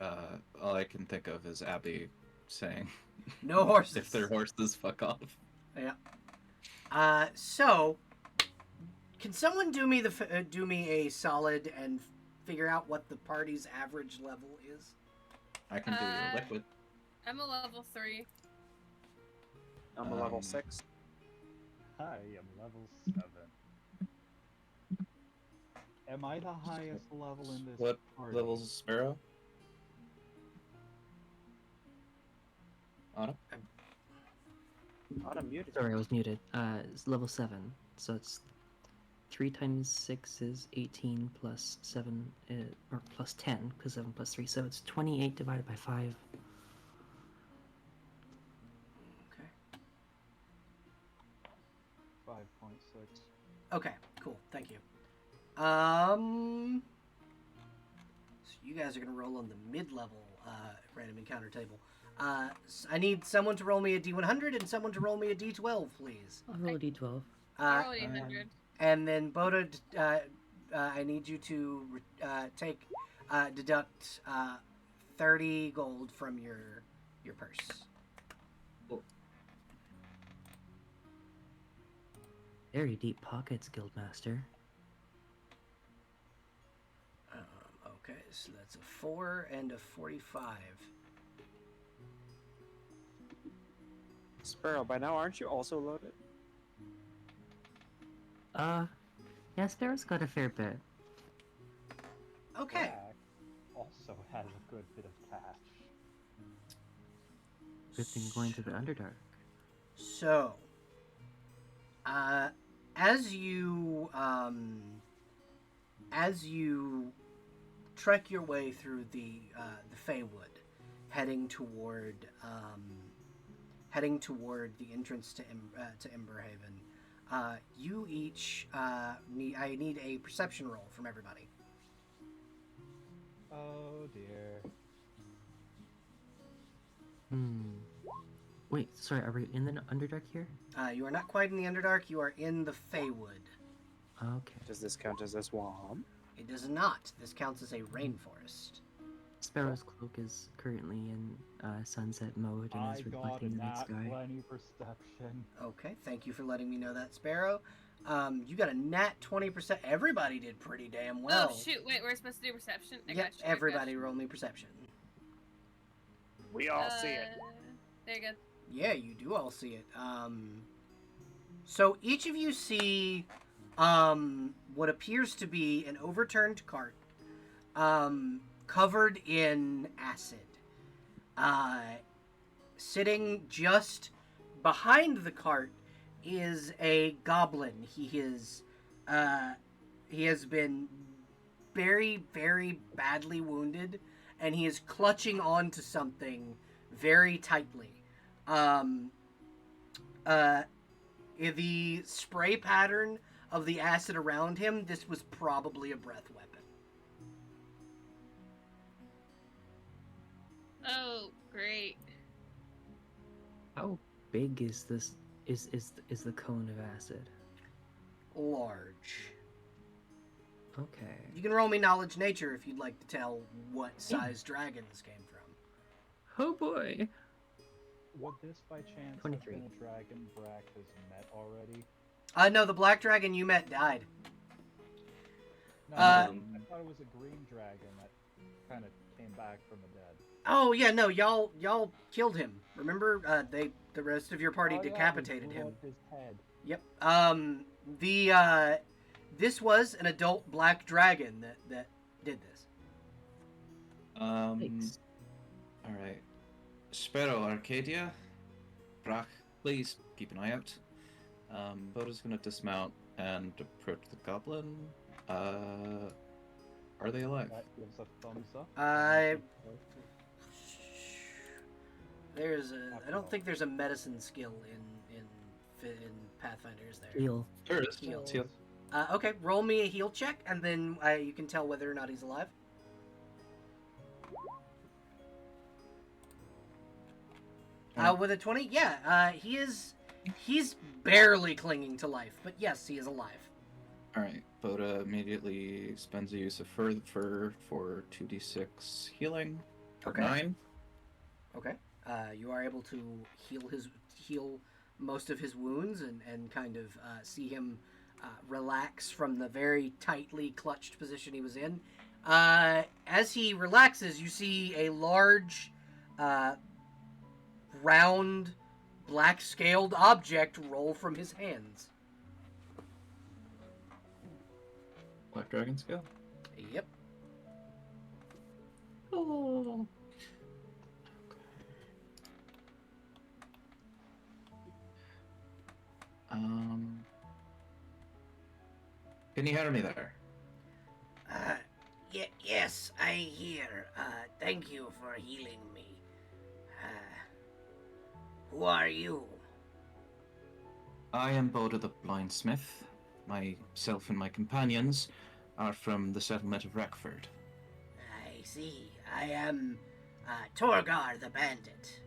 all I can think of is Abby saying,
No horses.
"If they're horses, fuck off."
Yeah. So, can someone do me a solid and figure out what the party's average level is?
I can do your liquid.
I'm a level 3.
I'm a level 6.
I am level 7. Am I the highest level in this
What
party?
level's a Sparrow? Anna?
Autumn muted.
Sorry, I was muted. It's level 7, so it's 3 times 6 is 18 plus 7, or plus 10, because 7 plus 3, so it's 28 divided by 5.
Okay.
5.6.
Okay, cool. Thank you. So you guys are gonna roll on the mid-level random encounter table. I need someone to roll me a D100 and someone to roll me a D12, please.
I'll roll a d12.
I rolled 800.
And then Boda, I need you to deduct 30 gold from your purse.
Very deep pockets, Guildmaster.
Okay, so that's a 4 and a 45.
Sparrow, by now aren't you also loaded?
Yeah, Sparrow's got a fair bit.
Okay.
Brack also has a good bit of cash.
Good thing going to the Underdark.
So, as you trek your way through the Feywood, heading toward the entrance to Emberhaven, you each need a perception roll from everybody.
Oh dear.
Wait, sorry, are we in the Underdark here?
You are not quite in the Underdark. You are in the Feywood.
Okay.
Does this count as a swamp?
It does not. This counts as a rainforest.
Sparrow's cloak is currently in sunset mode and
I
is
got
reflecting the night
a
sky.
20 perception.
Okay, thank you for letting me know that, Sparrow. You got a nat 20%. Everybody did pretty damn well.
Oh shoot! Wait, we're supposed to do perception. I
Yep,
got you.
everybody roll me perception.
We all see it.
There you go.
Yeah, you do all see it. So each of you see what appears to be an overturned cart covered in acid. Sitting just behind the cart is a goblin. He has been very, very badly wounded, and he is clutching onto something very tightly. The spray pattern of the acid around him, this was probably a breath weapon.
Oh, great.
How big is this? Is the cone of acid?
Large.
Okay.
You can roll me knowledge nature if you'd like to tell what size dragon this came from.
Oh boy.
Would this by chance
23.
have been a dragon Brack has met already?
No, the black dragon you met died.
No,
Uh,
I thought it was a green dragon that kind of came back from the dead.
Oh yeah, no, y'all killed him. Remember, the rest of your party
Oh, yeah, we
decapitated
blew
him.
up his head.
Yep. This was an adult black dragon that did this.
Thanks.
All right. Sparrow, Arcadia, Brach, please keep an eye out. Boda's gonna dismount and approach the goblin. Are they alive?
That gives a thumbs up.
I don't think there's a medicine skill in Pathfinder, is there?
Heal.
There is.
Heal.
It's heal.
Okay, roll me a heal check, and then you can tell whether or not he's alive. With a 20, yeah, he's barely clinging to life, but yes, he is alive.
All right. Boda immediately spends a use of fur for 2d6 healing. For
Okay.
9.
Okay. You are able to heal most of his wounds and kind of see him relax from the very tightly clutched position he was in. As he relaxes, you see a large, round, black-scaled object roll from his hands.
Black Dragon skill.
Yep.
Oh. Can you hear me there?
Yes, I hear. Thank you for healing me. Who are you?
I am Boda the Blindsmith. Myself and my companions are from the settlement of Wreckford.
I see. I am Torgar the Bandit.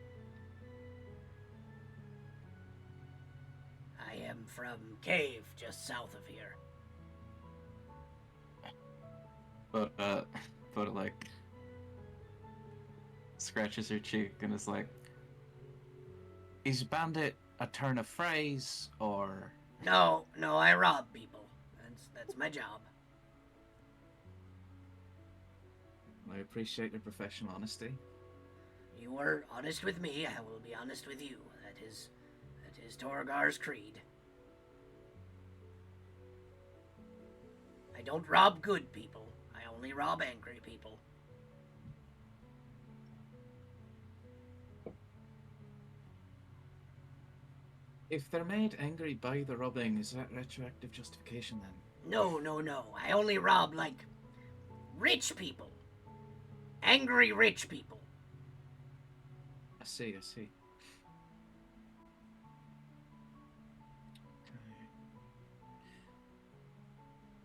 I am from Cave, just south of here.
But Boda like scratches her cheek and is like, "Is bandit a turn of phrase or?"
No, I rob people. That's my job.
I appreciate your professional honesty.
You were honest with me, I will be honest with you. That is Torgar's creed. don't rob good people. I only rob angry people.
If they're made angry by the robbing, is that retroactive justification then?
No. I only rob, like, rich people. Angry rich people.
I see. Okay.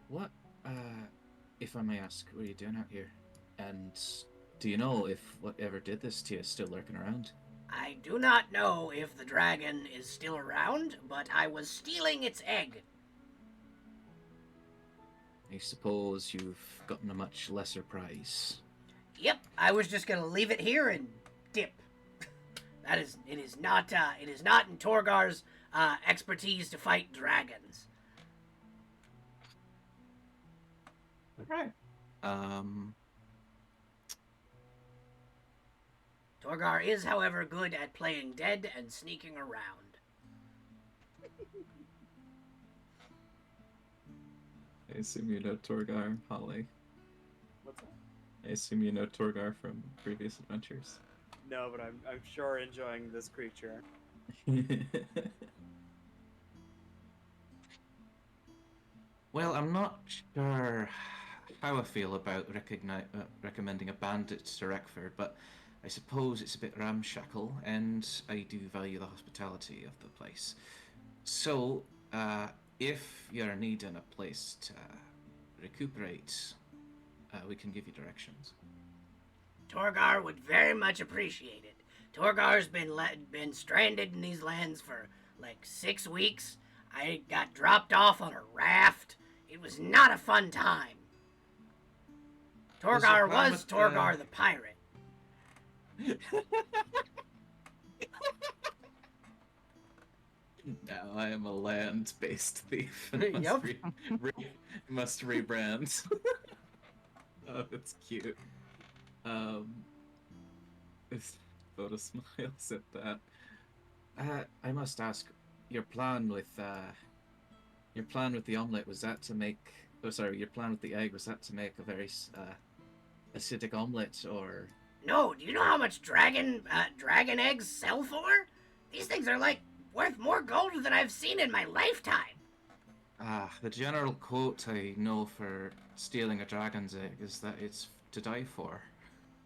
What, if I may ask, what are you doing out here? And do you know if whatever did this to you is still lurking around?
I do not know if the dragon is still around, but I was stealing its egg.
I suppose you've gotten a much lesser prize.
Yep, I was just gonna leave it here and dip. It is not in Torgar's expertise to fight dragons.
Okay.
Torgar is, however, good at playing dead and sneaking around.
I assume you know Torgar, Holly.
What's that?
I assume you know Torgar from previous adventures.
No, but I'm sure enjoying this creature.
Well, I'm not sure how I feel about recommending a bandit to Wreckford, but I suppose it's a bit ramshackle, and I do value the hospitality of the place. So, if you're needing a place to recuperate, we can give you directions.
Torgar would very much appreciate it. Torgar's been stranded in these lands for like 6 weeks. I got dropped off on a raft. It was not a fun time. Torgar was Torgar the pirate.
Now I am a land-based thief and
Yep.
must rebrand. Oh, it's cute. This photo smiles at that. I must ask, your plan with the omelet, was that to make? Oh, sorry, your plan with the egg, was that to make a very acidic omelet, or?
No, do you know how much dragon eggs sell for? These things are like worth more gold than I've seen in my lifetime.
The general quote I know for stealing a dragon's egg is that it's to die for.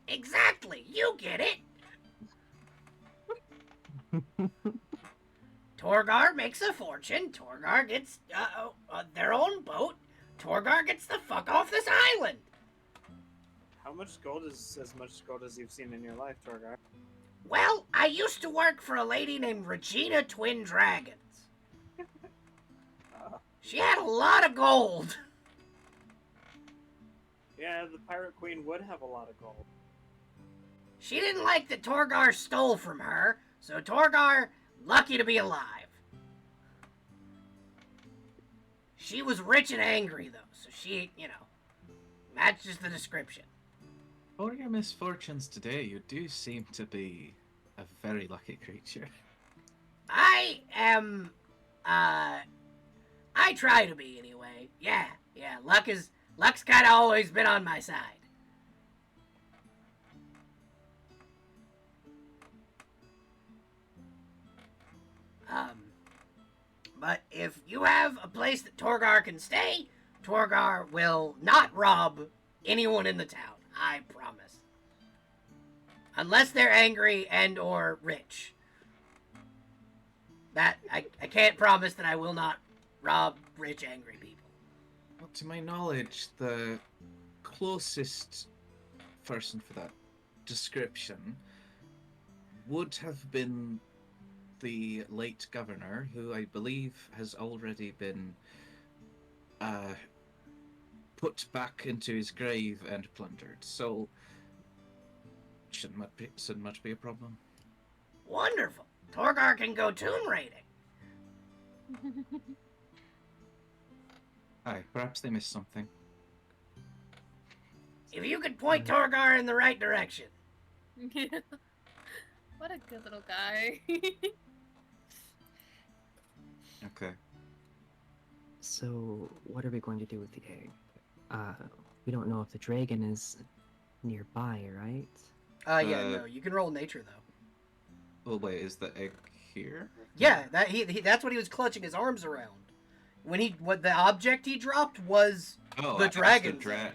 Exactly, you get it. Torgar makes a fortune. Torgar gets their own boat. Torgar gets the fuck off this island.
How much gold is as much gold as you've seen in your life, Torgar?
Well, I used to work for a lady named Regina Twin Dragons. She had a lot of gold.
Yeah, the pirate queen would have a lot of gold.
She didn't like that Torgar stole from her, so Torgar, lucky to be alive. She was rich and angry, though, so she, matches the description.
For your misfortunes today, you do seem to be a very lucky creature.
I am, I try to be anyway. Yeah, luck's kinda always been on my side. But if you have a place that Torgar can stay, Torgar will not rob anyone in the town. I promise. Unless they're angry and or rich. That, I can't promise that I will not rob rich, angry people.
Well, to my knowledge, the closest person for that description would have been the late governor, who I believe has already been put back into his grave and plundered. So shouldn't much be a problem.
Wonderful. Torgar can go tomb raiding.
Aye, perhaps they missed something.
If you could point Torgar in the right direction.
Yeah. What a good little guy.
Okay.
So, what are we going to do with the egg? Uh, we don't know if the dragon is nearby, right?
Yeah,
Uh,
no, you can roll nature though.
Well, wait, is the egg here?
Yeah, that's what he was clutching his arms around. What the object he dropped was
Oh,
the dragon's egg.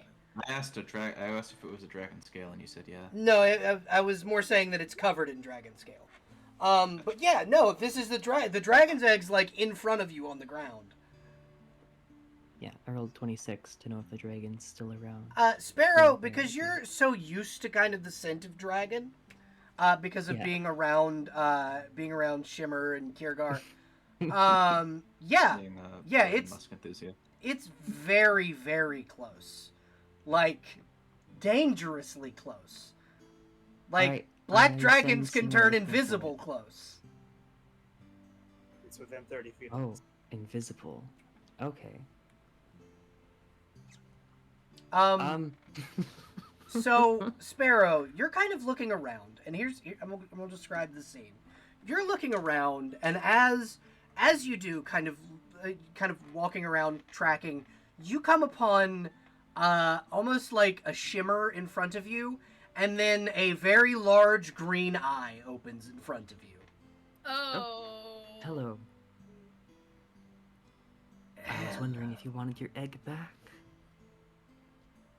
I asked if it was a dragon scale, and you said yeah.
No, I was more saying that it's covered in dragon scale. But yeah, no, if this is the dragon's egg's like in front of you on the ground.
Yeah, I rolled 26 to know if the dragon's still around.
Sparrow,
Yeah,
because
yeah.
you're so used to kind of the scent of dragon, because of
Yeah.
being around Shimmer and Kirgar. Yeah,
Being
yeah,
a
it's
musk enthusiast.
it's very, very close, like dangerously close. Like
Alright,
black
I
dragons
send
can
some
turn
info for
invisible
it.
close.
It's within 30 feet.
Oh, invisible. Okay.
Um, So, Sparrow, you're kind of looking around, and I'm gonna describe the scene. You're looking around, and as you do, kind of walking around, tracking, you come upon almost like a shimmer in front of you, and then a very large green eye opens in front of you.
Oh.
Hello. I was wondering if you wanted your egg back.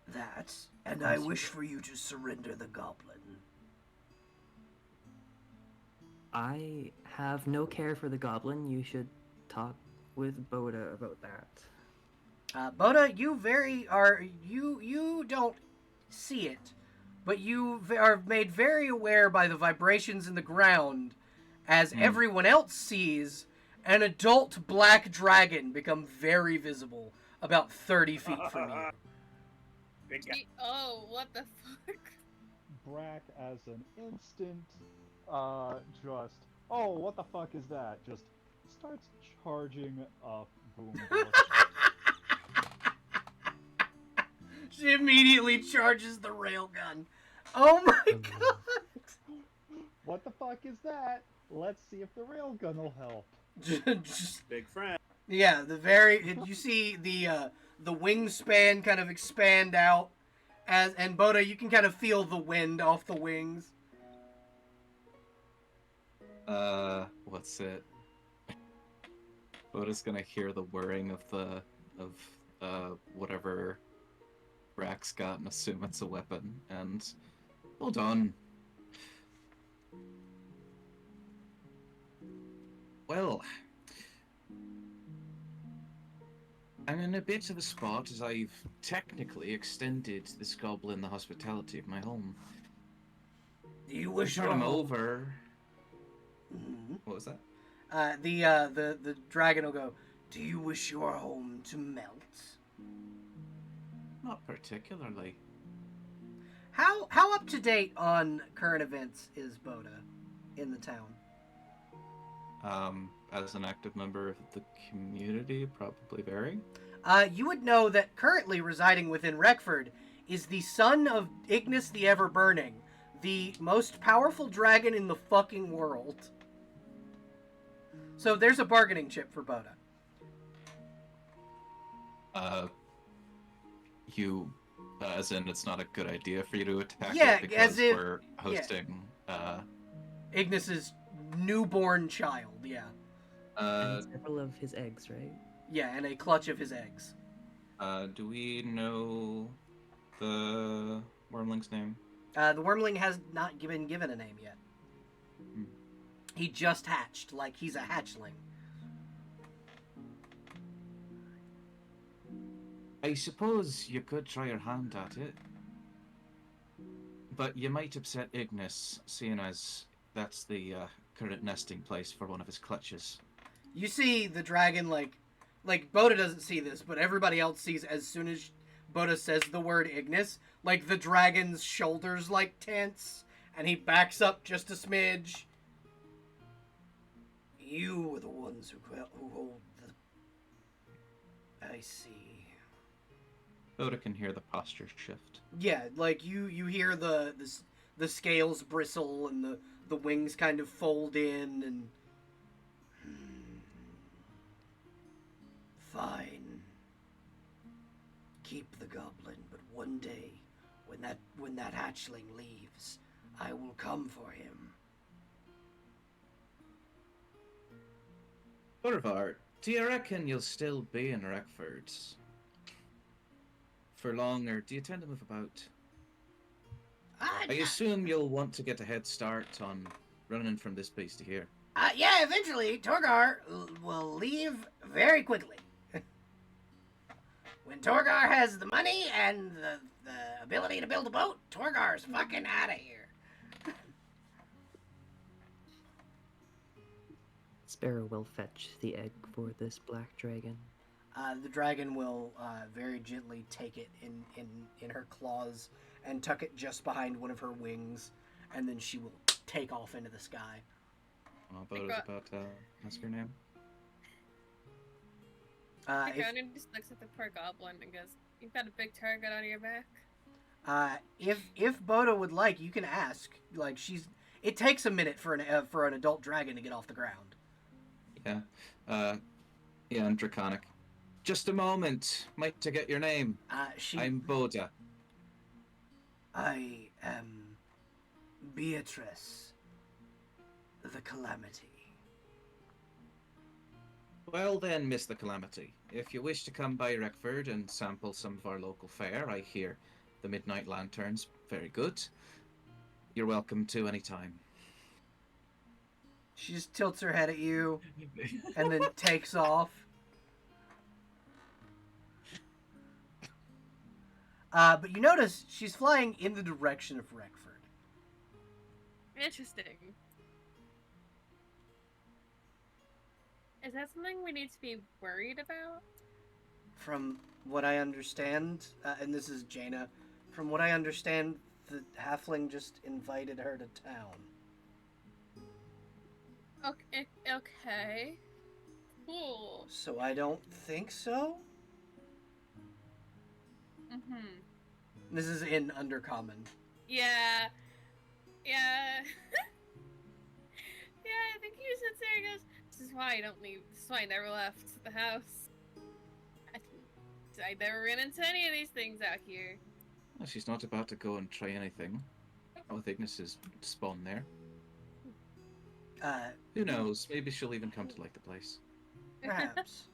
That, and
course
I
you
wish
do.
for you to surrender the goblin.
I have no care for the goblin. You should talk with Boda about that.
Boda, you don't see it, but you are made very aware by the vibrations in the ground, as everyone else sees an adult black dragon become very visible about 30 feet from you.
Big guy.
Oh, what the fuck?
Brack as an instant, just, oh, what the fuck is that? Just starts charging up Boom.
She immediately charges the railgun. Oh my god!
What the fuck is that? Let's see if the railgun will help.
Just,
Big friend.
yeah, you see the wingspan kind of expand out, and Boda, you can kind of feel the wind off the wings.
What's it? Boda's gonna hear the whirring of whatever Brack's got and assume it's a weapon, and hold on. Well, I'm in a bit of a spot as I've technically extended this goblin the hospitality of my home.
Do you wish
Turn
your
him
home?
over.
Mhm.
What was that?
The dragon will go. Do you wish your home to melt?
Not particularly.
How up to date on current events is Boda in the town?
As an active member of the community, probably very.
You would know that currently residing within Wreckford is the son of Ignis the Ever-Burning, the most powerful dragon in the fucking world. So there's a bargaining chip for Boda.
As in, it's not a good idea for you to attack
Yeah,
it because
as if-
we're hosting,
Ignis's newborn child, yeah.
And several of his eggs, right?
Yeah, and a clutch of his eggs.
Do we know the wormling's name?
The wormling has not been given a name yet.
Hmm.
He just hatched, like he's a hatchling.
I suppose you could try your hand at it. But you might upset Ignis, seeing as that's the current nesting place for one of his clutches.
You see the dragon, like Boda doesn't see this, but everybody else sees as soon as Boda says the word Ignis, like the dragon's shoulders like tense, and he backs up just a smidge. You were the ones who hold the... I see.
Boda can hear the posture shift.
Yeah, like you hear the scales bristle and the wings kind of fold in and... Fine. keep the goblin, but one day, when that hatchling leaves, I will come for him.
Orvar, do you reckon you'll still be in Wreckford for long, or do you tend to move about? I assume you'll want to get a head start on running from this beast to here.
Yeah, eventually, Torgar will leave very quickly. When Torgar has the money and the ability to build a boat, Torgar's fucking out of here.
Sparrow will fetch the egg for this black dragon.
The dragon will very gently take it in her claws and tuck it just behind one of her wings, and then she will take off into the sky.
Bodo's about to ask her name.
Dragon just looks at the poor goblin and goes, "You've got a big target on your back."
If Bodo would like, you can ask. Like it takes a minute for an adult dragon to get off the ground.
Yeah, and Draconic. Just a moment, might to get your name. I'm Boda.
I am Beatrice, the Calamity.
Well then, Miss the Calamity, if you wish to come by Wreckford and sample some of our local fare, I hear the Midnight Lantern's very good. You're welcome to any time.
She just tilts her head at you and then takes off. But you notice she's flying in the direction of Wreckford.
Interesting. Is that something we need to be worried about?
From what I understand, and this is Jaina, from what I understand, the halfling just invited her to town.
Okay. Cool.
So I don't think so?
Mm-hmm.
This is in Undercommon.
Yeah. Yeah, I think he sits there and goes, "This is why I don't leave. This is why I never left the house. I never ran into any of these things out here."
Well, she's not about to go and try anything. With Ignis's spawn there. Who knows? Maybe she'll even come to like the place.
Perhaps.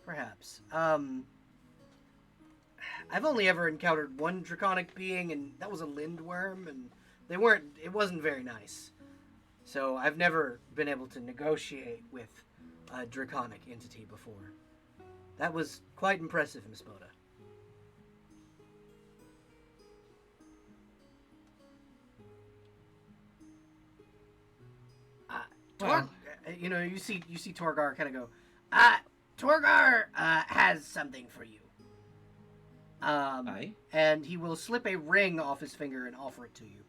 Perhaps. I've only ever encountered one draconic being, and that was a lindworm, and it wasn't very nice. So I've never been able to negotiate with a draconic entity before. That was quite impressive, Miss Boda. You see Torgar kind of go, Torgar has something for you.
Aye?
And he will slip a ring off his finger and offer it to you.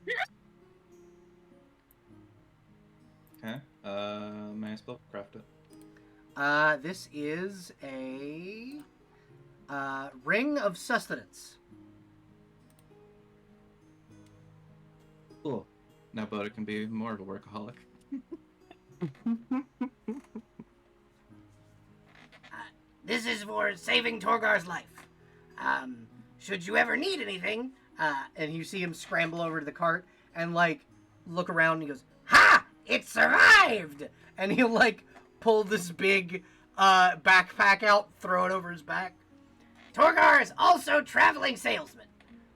Okay. May I spellcraft it?
This is a ring of sustenance.
Cool. Now Boda can be more of a workaholic.
This is for saving Torgar's life. Should you ever need anything, and you see him scramble over to the cart and look around and he goes, "Ha! It survived!" And he'll pull this big backpack out, throw it over his back. Torgar is also traveling salesman.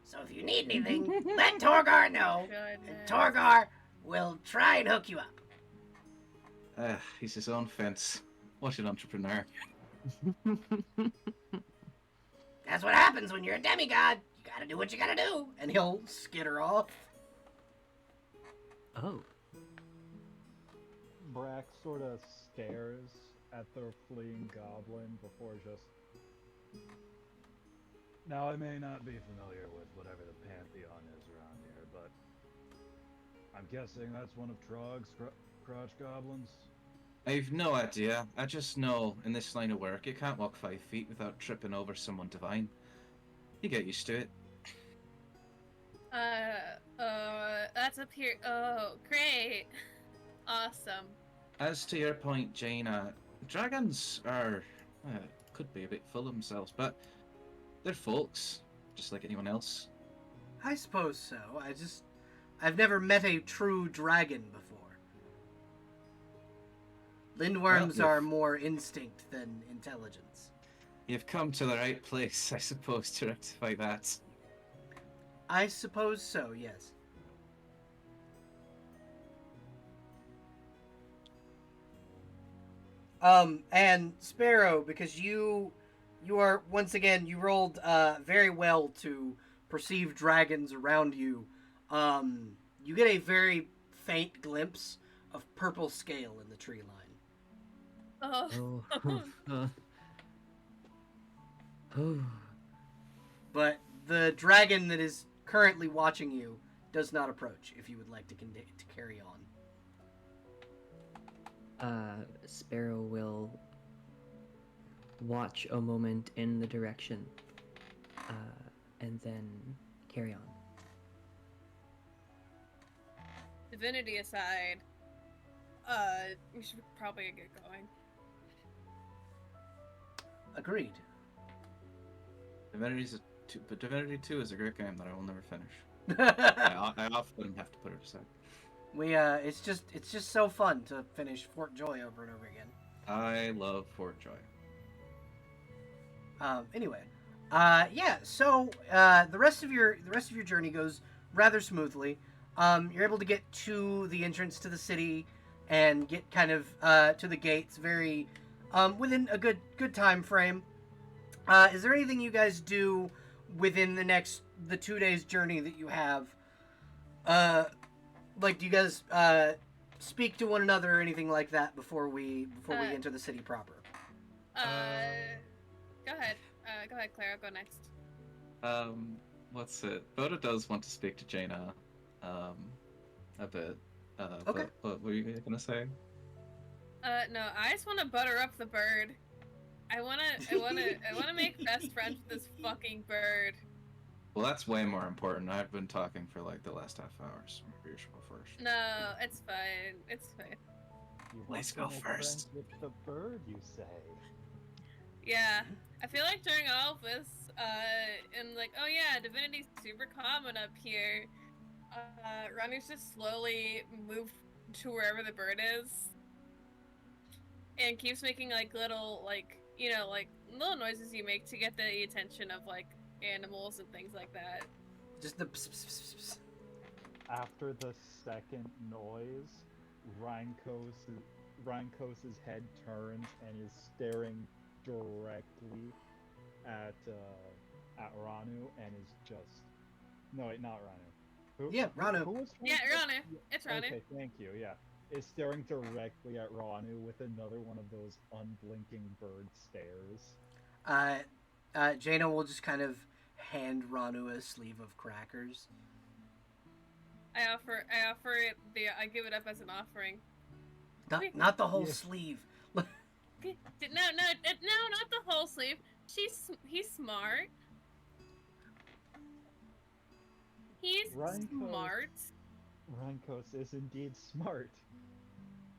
So if you need anything, let Torgar know. And Torgar will try and hook you up.
He's his own fence. What an entrepreneur.
That's what happens when you're a demigod. You gotta do what you gotta do. And he'll skitter off.
Oh.
Brack sort of stares at the fleeing goblin before just... Now, I may not be familiar with whatever the pantheon is around here, but I'm guessing that's one of Trog's crotch goblins?
I've no idea. I just know in this line of work, you can't walk 5 feet without tripping over someone divine. You get used to it.
That's up here. Oh, great. Awesome.
As to your point, Jaina, dragons are, could be a bit full of themselves, but They're folks, just like anyone else.
I suppose so. I've never met a true dragon before. Lindworms
Well,
are more instinct than intelligence.
You've come to the right place, I suppose, to rectify that.
I suppose so, yes. And Sparrow, because you are once again you rolled very well to perceive dragons around you. You get a very faint glimpse of purple scale in the tree line.
Oh.
Oh. Oh.
But the dragon that is currently watching you does not approach. If you would like to carry on.
Sparrow will watch a moment in the direction, and then carry on.
Divinity aside, we should probably get going.
Agreed.
Divinity 2 is a great game that I will never finish. I often have to put it aside.
It's just so fun to finish Fort Joy over and over again.
I love Fort Joy.
Anyway, yeah. So the rest of your journey goes rather smoothly. You're able to get to the entrance to the city and get kind of to the gates very within a good time frame. Is there anything you guys do within the 2 days journey that you have? Like, do you guys speak to one another or anything like that before we enter the city proper?
Go ahead. Go ahead, Claire. I'll go next.
What's it? Boda does want to speak to Jaina, a bit.
Okay.
But what were you gonna say?
No, I just want to butter up the bird. I wanna make best friends with this fucking bird.
Well, that's way more important. I've been talking for like the last half hour, so maybe you should go first.
No, it's fine. It's fine.
Let's
want
go
to make
first.
friends with the bird, you say?
Yeah, I feel like during all of this, and like, oh yeah, Divinity's super common up here. Ronnie's just slowly moved to wherever the bird is, and keeps making like little, like, you know, like little noises you make to get the attention of like animals and things like that.
Just the pss, pss, pss, pss.
After the second noise, Rheinkos' head turns and is staring directly at Ranu and is just wait, not Ranu. Who?
Yeah, Ranu.
Who was
Yeah, Ranu. It's Ranu.
Okay, thank you. Yeah, is staring directly at Ranu with another one of those unblinking bird stares.
Jaina will just kind of hand Ranu a sleeve of crackers.
I offer it. I give it up as an offering.
Not the whole
Yeah.
sleeve.
No, not the whole sleeve. He's smart. He's smart.
Rheinkos is indeed smart.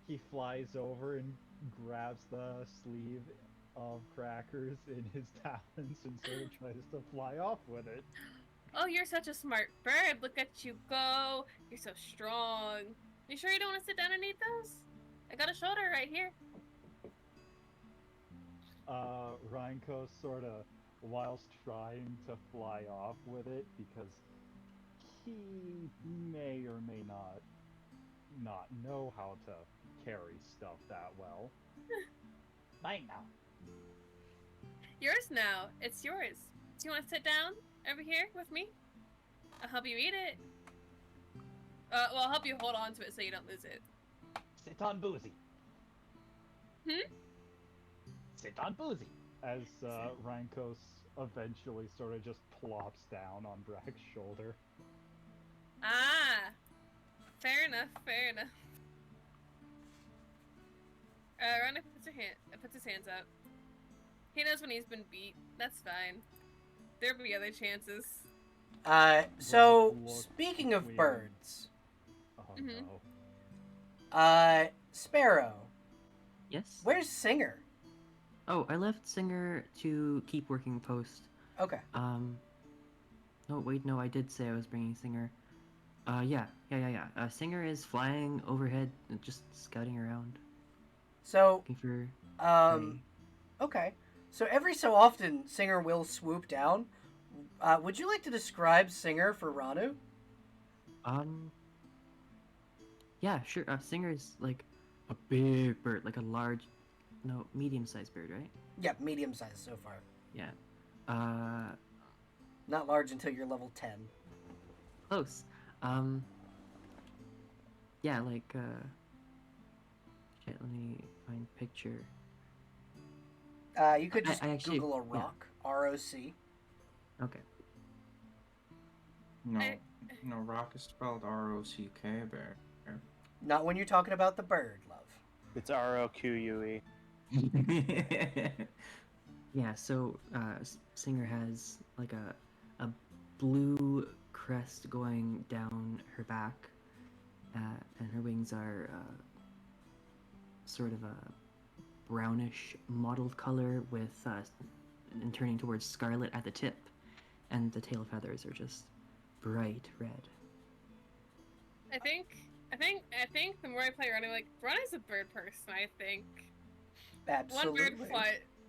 He flies over and grabs the sleeve of crackers in his talons and sort of tries to fly off with it.
Oh, you're such a smart bird. Look at you go. You're so strong. You sure you don't want to sit down and eat those? I got a shoulder right here.
Rheinkos sort of, whilst trying to fly off with it, because he may or may not know how to carry stuff that well. Mine now.
Yours now. It's yours. Do you want to sit down over here with me? I'll help you eat it. Well, I'll help you hold on to it so you don't lose it.
Sit on Boozy. Sit on Boozy. As Rheinkos eventually sort of just plops down on Brack's shoulder.
Ah, fair enough. Rhino puts his hands up. He knows when he's been beat. That's fine. There'll be other chances.
So
Look
speaking of
weird.
birds,
Oh
Mhm.
no.
Sparrow,
Yes?
where's Singer?
Oh, I left Singer to keep working post.
Okay.
No, wait, no, I did say I was bringing Singer. Yeah. Singer is flying overhead, just scouting around,
So,
looking for
um,
prey.
okay. So every so often, Singer will swoop down. Would you like to describe Singer for Ranu?
Um, yeah, sure. Singer is like a big bird, like a large, no, medium-sized bird, right?
Yeah, medium size so far.
Yeah. Uh,
Not large until you're level 10.
close. Um, yeah, like shit. Let me find picture.
You could just
I actually,
Google a
yeah.
rock. ROC.
Okay.
No,
I-
no, rock is spelled R-O-C-K, bear.
Not when you're talking about the bird, love.
It's ROQUE.
Yeah, so Singer has like a blue crest going down her back, and her wings are sort of a brownish mottled color with and turning towards scarlet at the tip, and the tail feathers are just bright red.
I think the more I play Ron, I'm like, Ron is a bird person, I think.
Absolutely.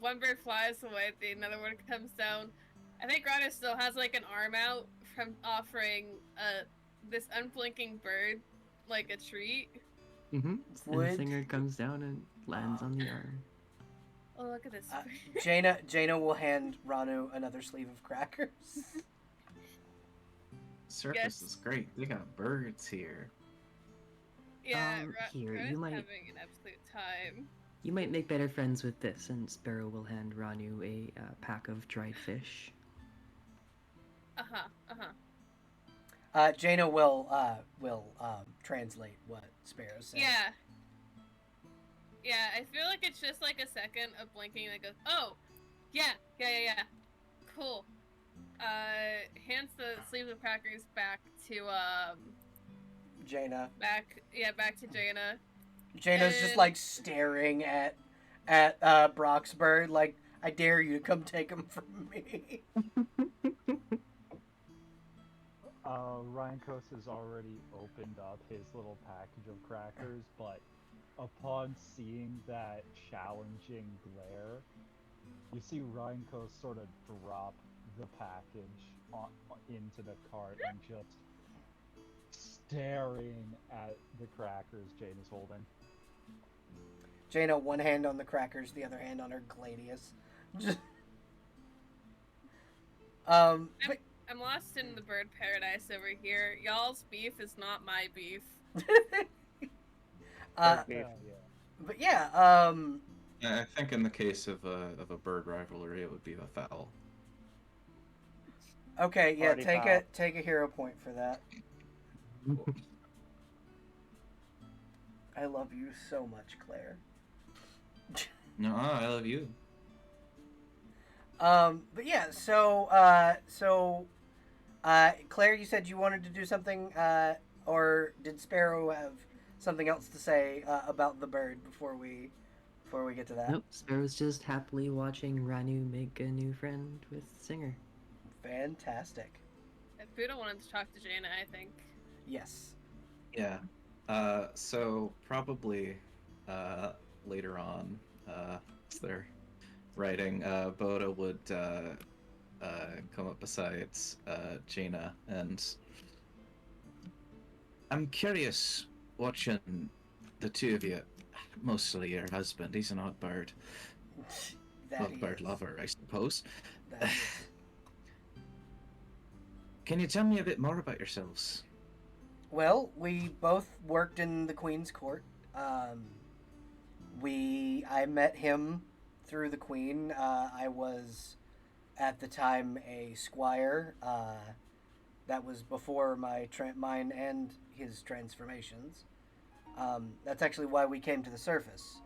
One bird flies away, another one comes down. I think Ron still has like an arm out from offering this unblinking bird like a treat.
Mm-hmm. And
Would
Singer comes down and lands on the arm.
Oh, look at this bird.
Jaina will hand Ranu another sleeve of crackers.
Circus
Yes.
is great. They got birds here.
Yeah,
Here,
Ron
you
is
might
having an absolute time.
you might make better friends with this, and Sparrow will hand Ranu a pack of dried fish.
Jaina will translate what Sparrow said.
Yeah. Yeah, I feel like it's just like a second of blinking that goes, oh, yeah. Cool. Hands the sleeves of crackers back to
Jaina.
back to Jaina.
Jaina's just
And-
like staring at Brock's bird, like, I dare you to come take him from me.
Ryan Coast has already opened up his little package of crackers, but upon seeing that challenging glare, you see Ryan Coast sort of drop the package into the cart and just staring at the crackers Jane is holding.
Jaina, one hand on the crackers, the other hand on her gladius. But
I'm lost in the bird paradise over here. Y'all's beef is not my beef.
uh,
Beef.
but yeah,
I think in the case of a bird rivalry, it would be the fowl.
okay, yeah,
Party foul.
take a hero point for that. I love you so much, Claire.
No, I love you.
But yeah, Claire, you said you wanted to do something, or did Sparrow have something else to say about the bird before we get to that?
Nope, Sparrow's just happily watching Ranu make a new friend with Singer.
Fantastic.
Buddha wanted to talk to Jaina, I think.
Yes.
Yeah. So probably later on, as they're writing, Boda would come up beside Jaina, and I'm curious, watching the two of you, mostly your husband, he's an odd bird.
That
Odd bird
is.
lover, I suppose.
That is.
Can you tell me a bit more about yourselves?
Well, we both worked in the Queen's court. I met him through the Queen. I was at the time a squire. That was before mine and his transformations. That's actually why we came to the surface.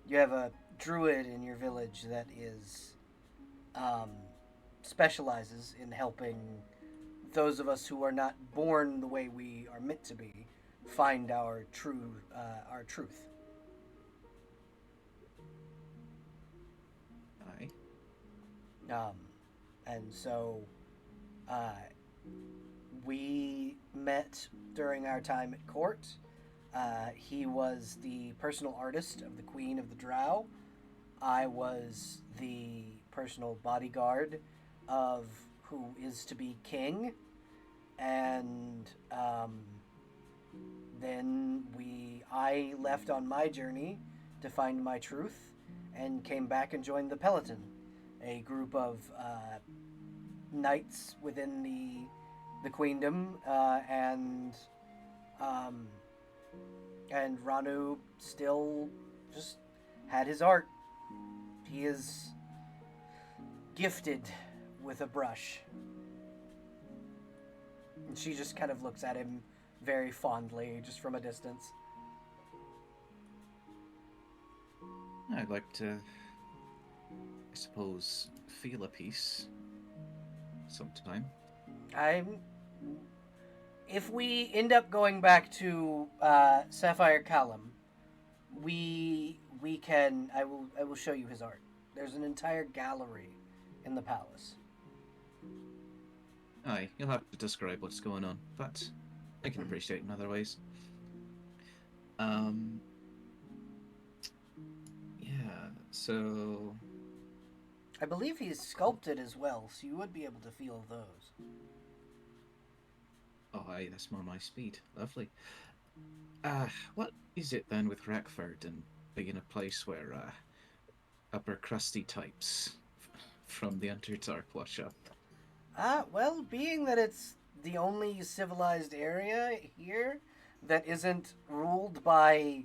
You have a druid in your village that is specializes in helping those of us who are not born the way we are meant to be find our truth.
Aye.
And so we met during our time at court. He was the personal artist of the Queen of the Drow. I was the personal bodyguard of who is to be king. And then I left on my journey to find my truth and came back and joined the Peloton, a group of knights within the queendom, and Ranu still just had his art. He is gifted with a brush. And she just kind of looks at him very fondly, just from a distance.
I'd like to, I suppose, feel a piece sometime.
If we end up going back to Sapphire Callum, we can. I will show you his art. There's an entire gallery in the palace.
Aye, you'll have to describe what's going on, but I can appreciate in other ways. Yeah, so...
I believe he's sculpted as well, so you would be able to feel those.
Oh, aye, that's more my speed. Lovely. What is it then with Wreckford and being a place where, upper crusty types from the underdark wash up?
Well, being that it's the only civilized area here that isn't ruled by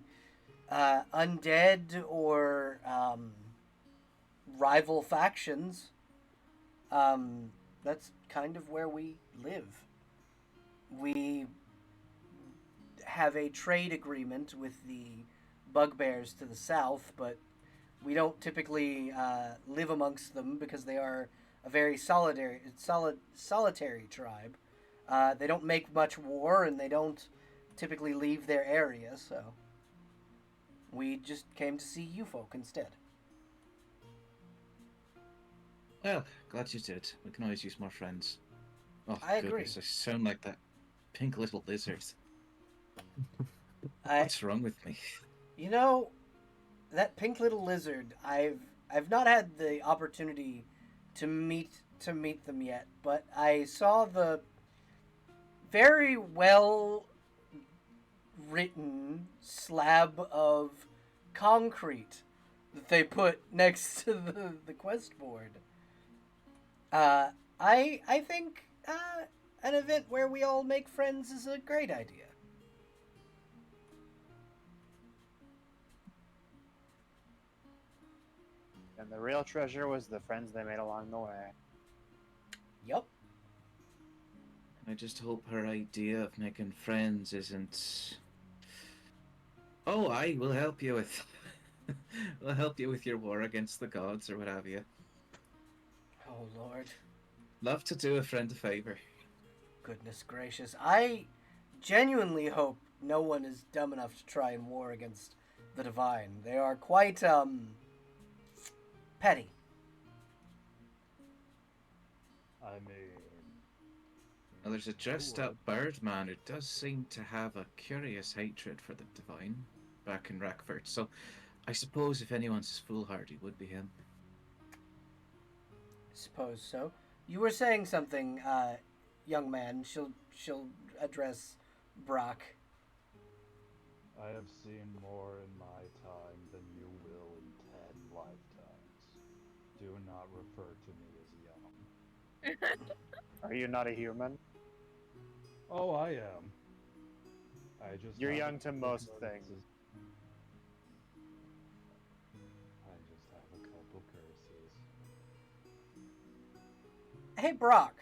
undead or rival factions, that's kind of where we live. We have a trade agreement with the bugbears to the south, but we don't typically live amongst them because they are a very solitary tribe. They don't make much war, and they don't typically leave their area, so we just came to see you folk instead.
Well, glad you did. We can always use more friends. Oh,
I agree.
goodness, I sound like that pink little lizard.
I,
What's wrong with me?
you know, that pink little lizard. I've not had the opportunity to meet them yet, but I saw the very well written slab of concrete that they put next to the quest board. I think an event where we all make friends is a great idea.
And the real treasure was the friends they made along the way.
Yup.
I just hope her idea of making friends isn't... Oh, I will help you with... we'll help you with your war against the gods or what have you.
Oh, Lord.
Love to do a friend a favor.
Goodness gracious. I genuinely hope no one is dumb enough to try and war against the Divine. They are quite, petty.
I mean,
Now, there's a dressed-up bird man who does seem to have a curious hatred for the Divine back in Wreckford, so I suppose if anyone's as foolhardy, it would be him.
Suppose so. You were saying something, young man. She'll address Brock.
I have seen more in my time than you will in 10 lifetimes. Do not refer to me as young.
Are you not a human?
Oh, I am.
You're
have
young
a
to
couple
most
curses.
things.
I just have a couple curses.
Hey, Brock.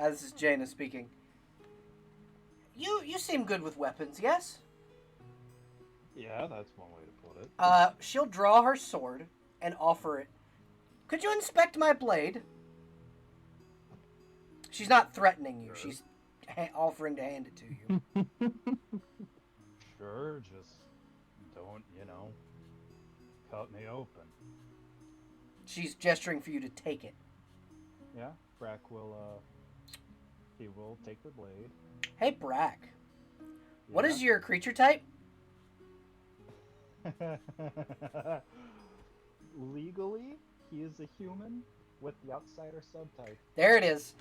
This is Jaina speaking. You seem good with weapons, yes?
Yeah, that's one way to put it.
She'll draw her sword and offer it. Could you inspect my blade? She's not threatening you.
Sure.
She's offering to hand it to you.
Sure, just don't, cut me open.
She's gesturing for you to take it.
Yeah, Brack will, he will take the blade.
Hey, Brack. What
Yeah.
is your creature type?
Legally, he is a human with the outsider subtype.
There it is.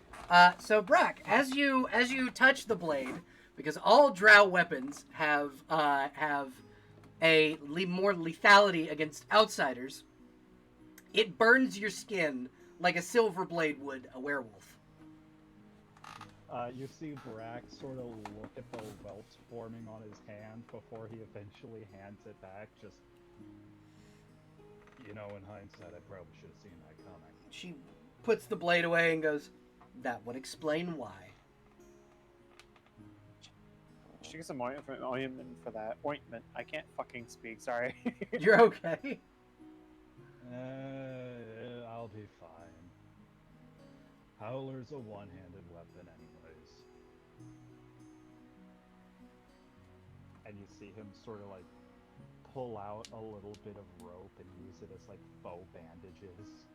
So Brack, as you touch the blade, because all drow weapons have more lethality against outsiders, it burns your skin like a silver blade would a werewolf.
You see Brack sort of look at the welts forming on his hand before he eventually hands it back. Just, in hindsight, I probably should have seen that coming.
She puts the blade away and goes, "That would explain why."
She gets some ointment for that. Ointment. I can't fucking speak. Sorry.
You're okay.
I'll be fine. Howler's a one-handed weapon anyways. And you see him sort of pull out a little bit of rope and use it as faux bandages.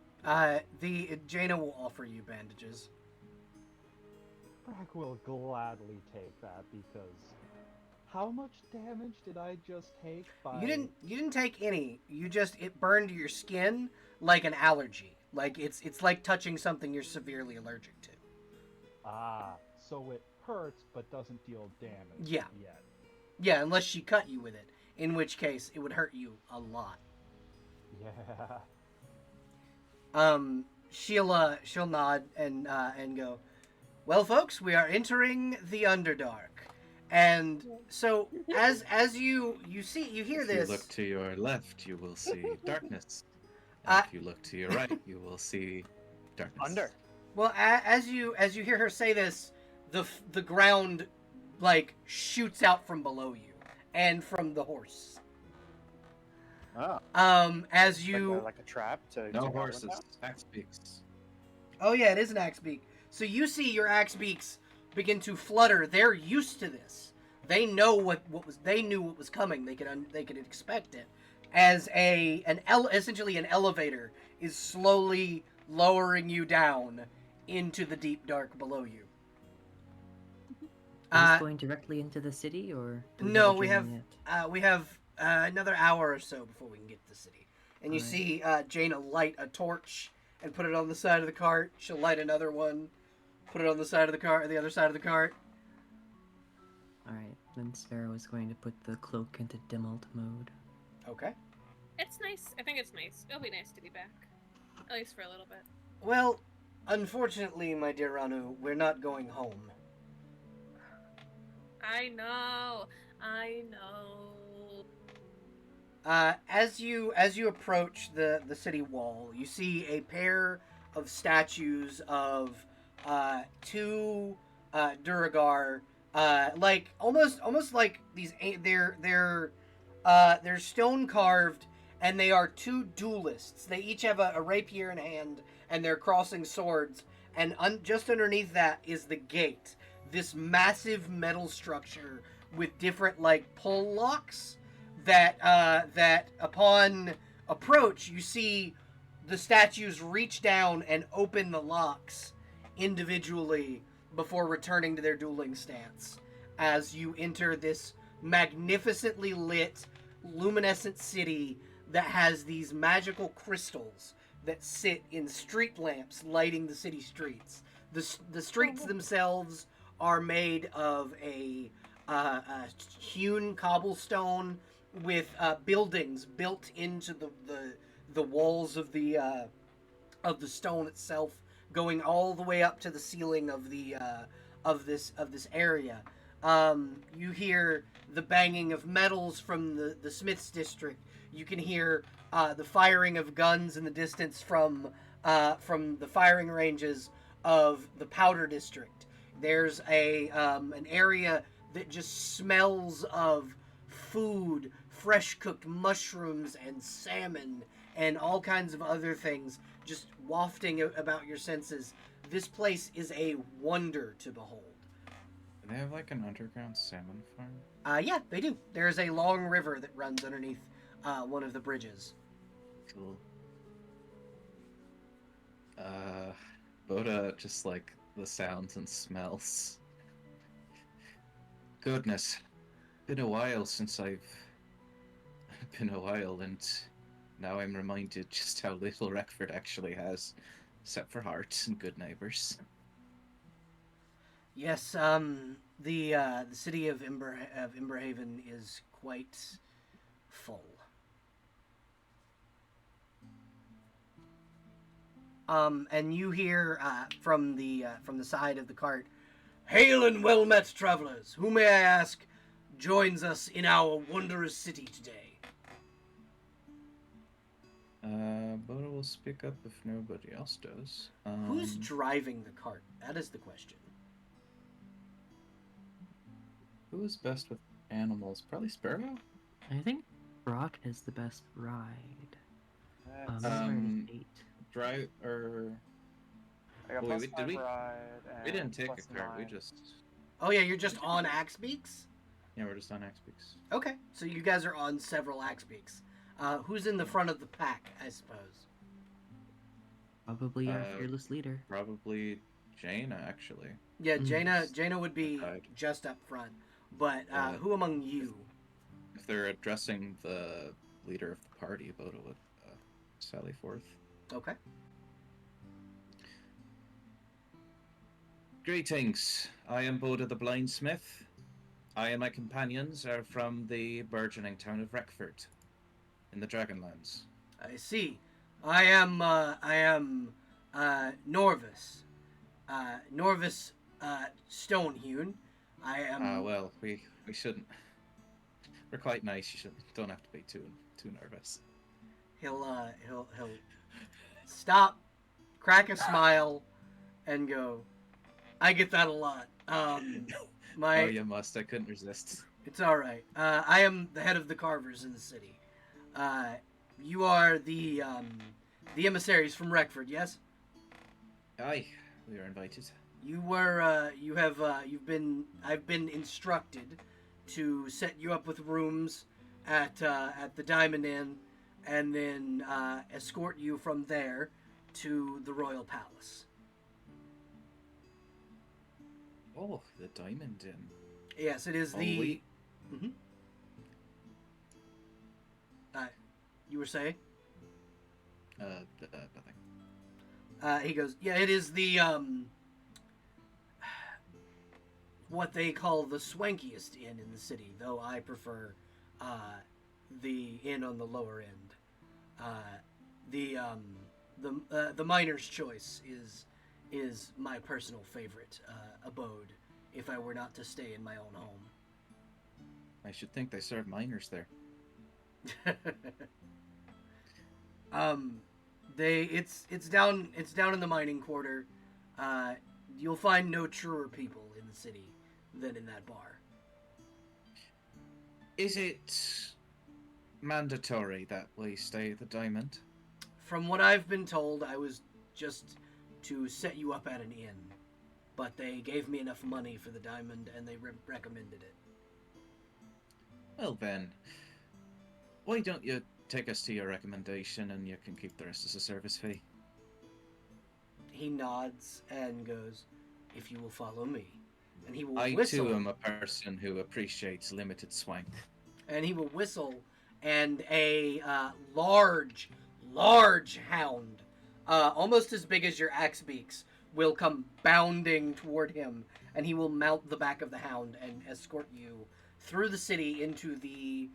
Jaina will offer you bandages.
Brack will gladly take that because how much damage did I just take by...
You didn't take any. It burned your skin like an allergy. Like it's like touching something you're severely allergic to.
Ah, so it hurts but doesn't deal damage
Yeah.
yet.
Yeah, unless she cut you with it, in which case it would hurt you a lot.
Yeah.
She'll nod and go, "Well, folks, we are entering the Underdark." And so as you hear
If
this,
you look to your left, you will see darkness. And if you look to your right, you will see darkness.
Under.
well, as you hear her say this, the ground shoots out from below you and from the horse.
Oh.
As you
Like a trap to
No
to go
horses,
down?
axe beaks.
Oh yeah, it is an axe beak. So you see your axe beaks begin to flutter. They're used to this. They know they knew what was coming. They could expect it. As essentially an elevator is slowly lowering you down into the deep dark below you.
Is this going directly into the city, or do
No,
have a
we have
journey yet?
we have another hour or so before we can get to the city. And you
Alright.
see Jaina light a torch and put it on the side of the cart. She'll light another one, put it on the side of the cart, the other side of the cart.
Alright, then Sparrow is going to put the cloak into dimult mode.
Okay.
It's nice. I think it's nice. It'll be nice to be back. At least for a little bit.
Well, unfortunately, my dear Ranu, we're not going home.
I know.
As you approach the city wall, you see a pair of statues of two Duragar, almost like these. They're stone carved, and they are two duelists. They each have a rapier in hand, and they're crossing swords. And just underneath that is the gate, this massive metal structure with different pull locks. That upon approach, you see the statues reach down and open the locks individually before returning to their dueling stance. As you enter this magnificently lit, luminescent city that has these magical crystals that sit in street lamps lighting the city streets. The streets themselves are made of a hewn cobblestone with buildings built into the walls of the stone itself, going all the way up to the ceiling of this area. You hear the banging of metals from the smith's district. You can hear the firing of guns in the distance from the firing ranges of the powder district. There's an area that just smells of food, fresh cooked mushrooms and salmon and all kinds of other things just wafting about your senses. This place is a wonder to behold.
Do they have an underground salmon farm?
Yeah, they do. There's a long river that runs underneath one of the bridges.
Cool. Boda just like the sounds and smells. Goodness, been a while since I've been a while, and now I'm reminded just how little Wreckford actually has, except for hearts and good neighbors.
Yes, the city of Emberhaven is quite full. And you hear from the side of the cart, "Hail and well met, travelers! Who may I ask joins us in our wondrous city today?"
Boda will speak up if nobody else does.
Who's driving the cart? That is the question.
Who is best with animals? Probably Sparrow?
I think Brock has the best ride.
That's-
Eight.
Drive, or...
I got
Wait,
plus
did
5
we-
ride and
We didn't take
plus
a cart, we
9.
just...
Oh yeah, you're just on axe beaks?
Yeah, we're just on Axpeaks.
Okay, so you guys are on several axe beaks. Who's in the front of the pack, I suppose?
Probably our
Uh,
fearless leader.
Probably Jaina, actually.
Yeah,
Mm.
Jaina would be
Right.
just up front. But
Yeah.
who among you?
If they're addressing the leader of the party, Boda would sally forth.
Okay.
Greetings, I am Boda the Blindsmith. I and my companions are from the burgeoning town of Wreckford, in the Dragonlands.
I see. I am Norvis. Norvis Stonehewn. I am
Well, we shouldn't. We're quite nice. You don't have to be too nervous.
he'll stop, crack a smile, and go, "I get that a lot.
Oh, you must. I couldn't resist.
It's all right. I am the head of the carvers in the city. You are the emissaries from Wreckford, yes?
Aye, we are invited.
You've been. I've been instructed to set you up with rooms at the Diamond Inn, and then escort you from there to the Royal Palace.
Oh, the Diamond Inn.
Yes, it is
Oh,
the.
we-
Mm-hmm. You were saying?
Nothing.
He goes, yeah, it is the what they call the swankiest inn in the city, though I prefer the inn on the lower end. The miner's choice is my personal favorite abode if I were not to stay in my own home.
I should think they serve miners there.
It's down in the mining quarter. You'll find no truer people in the city than in that bar.
Is it mandatory that we stay at the Diamond?
From what I've been told, I was just to set you up at an inn, but they gave me enough money for the Diamond and they recommended it.
Well then, why don't you take us to your recommendation and you can keep the rest as a service fee?
He nods and goes, "If you will follow me." And he will
I
whistle.
too am a person who appreciates limited swank.
And he will whistle, and a large hound, almost as big as your axe beaks, will come bounding toward him, and he will mount the back of the hound and escort you through the city into the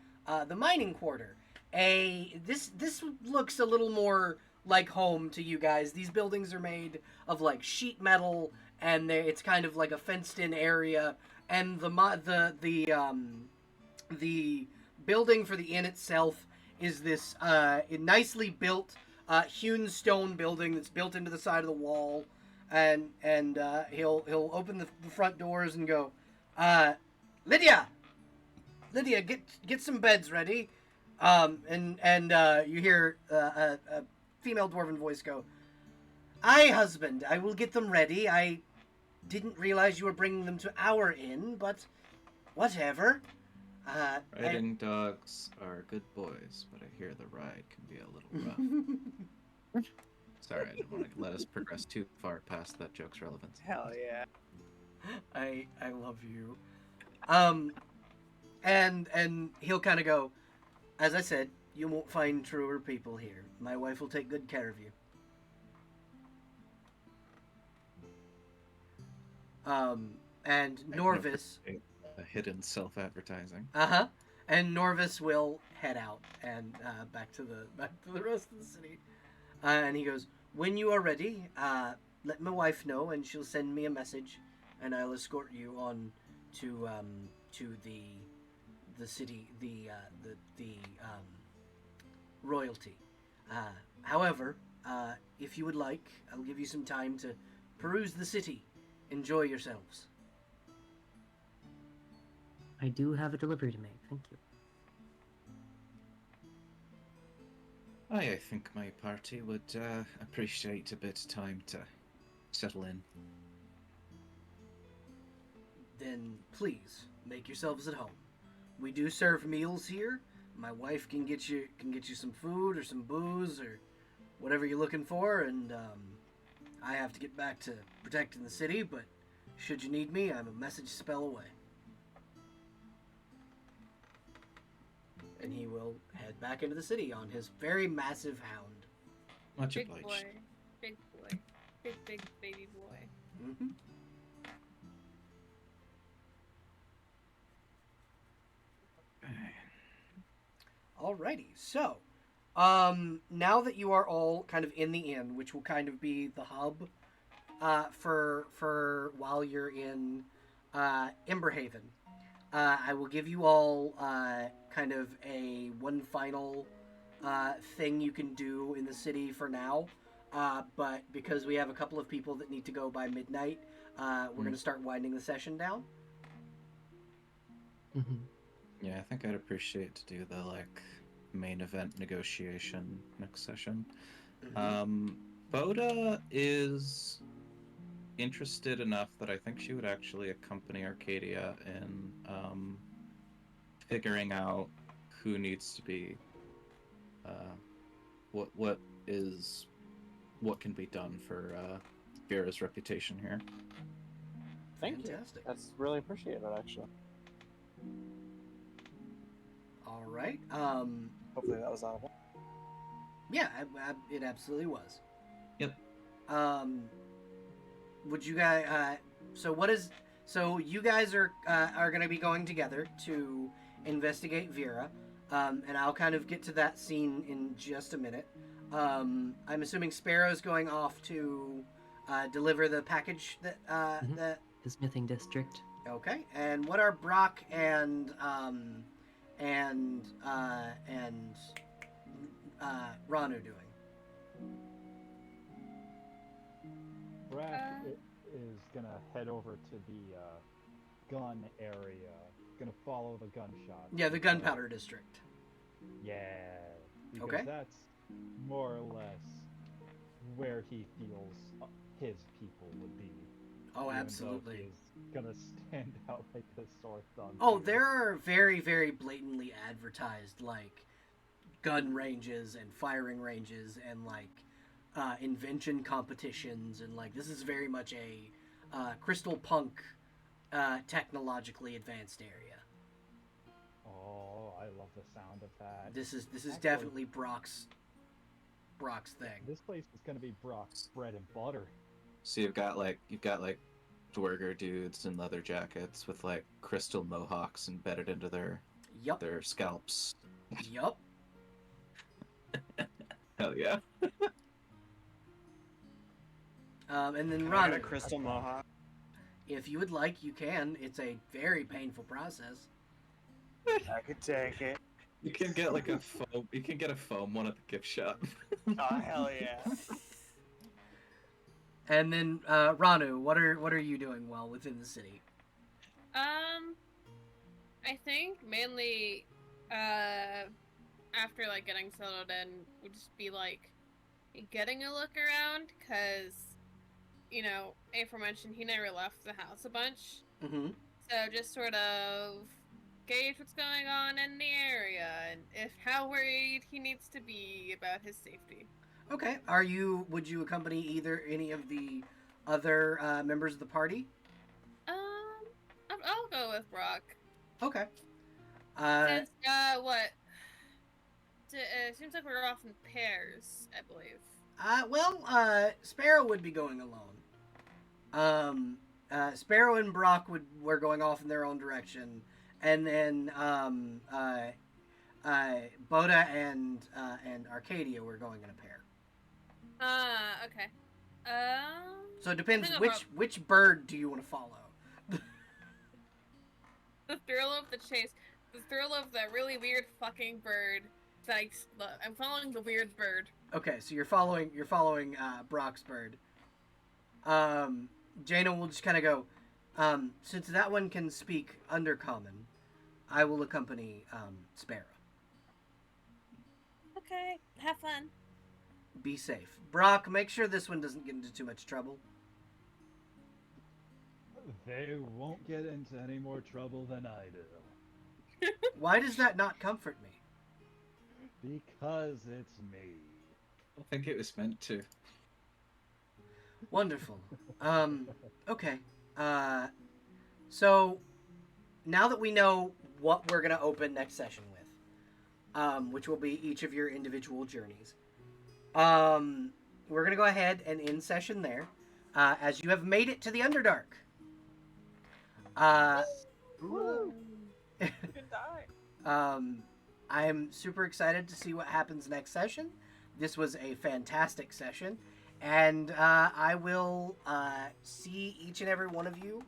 mining quarter. This looks a little more like home to you guys. These buildings are made of like sheet metal, and it's kind of like a fenced-in area, and the building for the inn itself is this nicely built hewn stone building that's built into the side of the wall, and he'll open the front doors and go, Lydia, get some beds ready, and you hear a female dwarven voice go, "Aye, husband, I will get them ready. I didn't realize you were bringing them to our inn, but whatever."
Riding dogs are good boys, but I hear the ride can be a little rough. Sorry, I didn't want to let us progress too far past that joke's relevance.
Hell yeah.
I love you. And he'll kind of go, as I said, you won't find truer people here. My wife will take good care of you. And Norvis,
A hidden self-advertising.
and Norvis will head out and back to the rest of the city. And he goes, when you are ready, let my wife know, and she'll send me a message, and I'll escort you on to the city, the royalty. However, if you would like, I'll give you some time to peruse the city. Enjoy yourselves.
I do have a delivery to make. Thank you.
I think my party would appreciate a bit of time to settle in.
Then please make yourselves at home. We do serve meals here. My wife can get you some food or some booze or whatever you're looking for, and I have to get back to protecting the city. But should you need me, I'm a message spell away. And he will head back into the city on his very massive hound.
Much
Big
obliged.
boy. Big boy. Big baby boy.
Mm-hmm. Alrighty, so now that you are all kind of in the inn, which will kind of be the hub for while you're in Emberhaven, I will give you all kind of a one final thing you can do in the city for now. But because we have a couple of people that need to go by midnight, we're going to start winding the session down.
Mm-hmm.
Yeah, I think I'd appreciate to do the main event negotiation next session.
Mm-hmm.
Boda is interested enough that I think she would actually accompany Arcadia in figuring out who needs to be what can be done for Vera's reputation here.
Thank
Fantastic.
you. That's really appreciated, actually.
All right.
Hopefully that was audible.
Yeah, it absolutely was.
Yep.
Would you guys? So you guys are going to be going together to investigate Vera, and I'll kind of get to that scene in just a minute. I'm assuming Sparrow's going off to deliver the package that that.
The smithing district.
Okay, and what are Brock and Ranu doing?
Brack is gonna head over to the gun area. Gonna follow the gunshot.
Yeah, the gunpowder district.
Yeah. Because
Okay.
that's more or less where he feels his people would be.
Oh,
even though
absolutely.
He's gonna stand out like a sore thumb.
Oh,
here.
there are very, very blatantly advertised gun ranges and firing ranges and invention competitions, and this is very much a crystal punk technologically advanced area.
Oh, I love the sound of that.
This is
Actually,
definitely Brock's thing.
This place is gonna be Brock's bread and butter.
So you've got dwerger dudes in leather jackets with crystal mohawks embedded into their
Yup.
scalps.
Yup.
Hell yeah.
And then
Can I get
Ron,
a crystal mohawk?
if you would like, you can. It's a very painful process.
I could take it.
You can get a foam. You can get a foam one at the gift shop.
Oh hell yeah!
And then Ranu, what are you doing while within the city?
I think mainly, after getting settled in, would just be getting a look around, cause, aforementioned, he never left the house a bunch.
Mm-hmm.
So just sort of gauge what's going on in the area and how worried he needs to be about his safety.
Okay. Would you accompany either any of the other members of the party?
I'll go with Brock.
Okay.
Since what? It seems like we're off in pairs, I believe.
Sparrow would be going alone. Sparrow and Brock were going off in their own direction, and then Boda and Arcadia were going in a pair.
Okay.
So it depends
I think
which bird do you want to follow.
The thrill of the chase, the thrill of the really weird fucking bird. I'm following the weird bird.
Okay, so you're following Brock's bird. Jaina will just kind of go. Since that one can speak Undercommon, I will accompany Sparrow.
Okay, have fun.
Be safe, Brock. Make sure this one doesn't get into too much trouble.
They won't get into any more trouble than I do.
Why does that not comfort me?
Because it's me.
I think it was meant to.
Wonderful. Okay. So now that we know what we're gonna open next session with, which will be each of your individual journeys, we're gonna go ahead and end session there, as you have made it to the Underdark.
Woo! You can die.
I am super excited to see what happens next session. This was a fantastic session, and I will see each and every one of you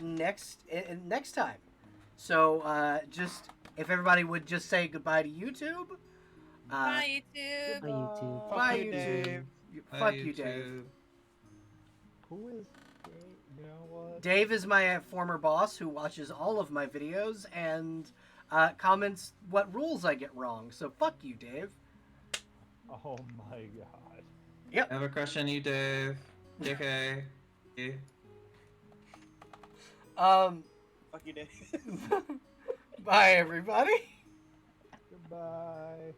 next time. So just if everybody would just say goodbye to YouTube.
Bye, YouTube.
Bye, YouTube.
Bye,
you,
YouTube.
Dave.
Fuck you, Dave.
Who is Dave? You know what?
Dave is my former boss who watches all of my videos and comments what rules I get wrong. So fuck you, Dave.
Oh my god.
Yep.
I have a crush on you, Dave. JK. Yeah.
Fuck you, Dave.
Bye, everybody.
Goodbye.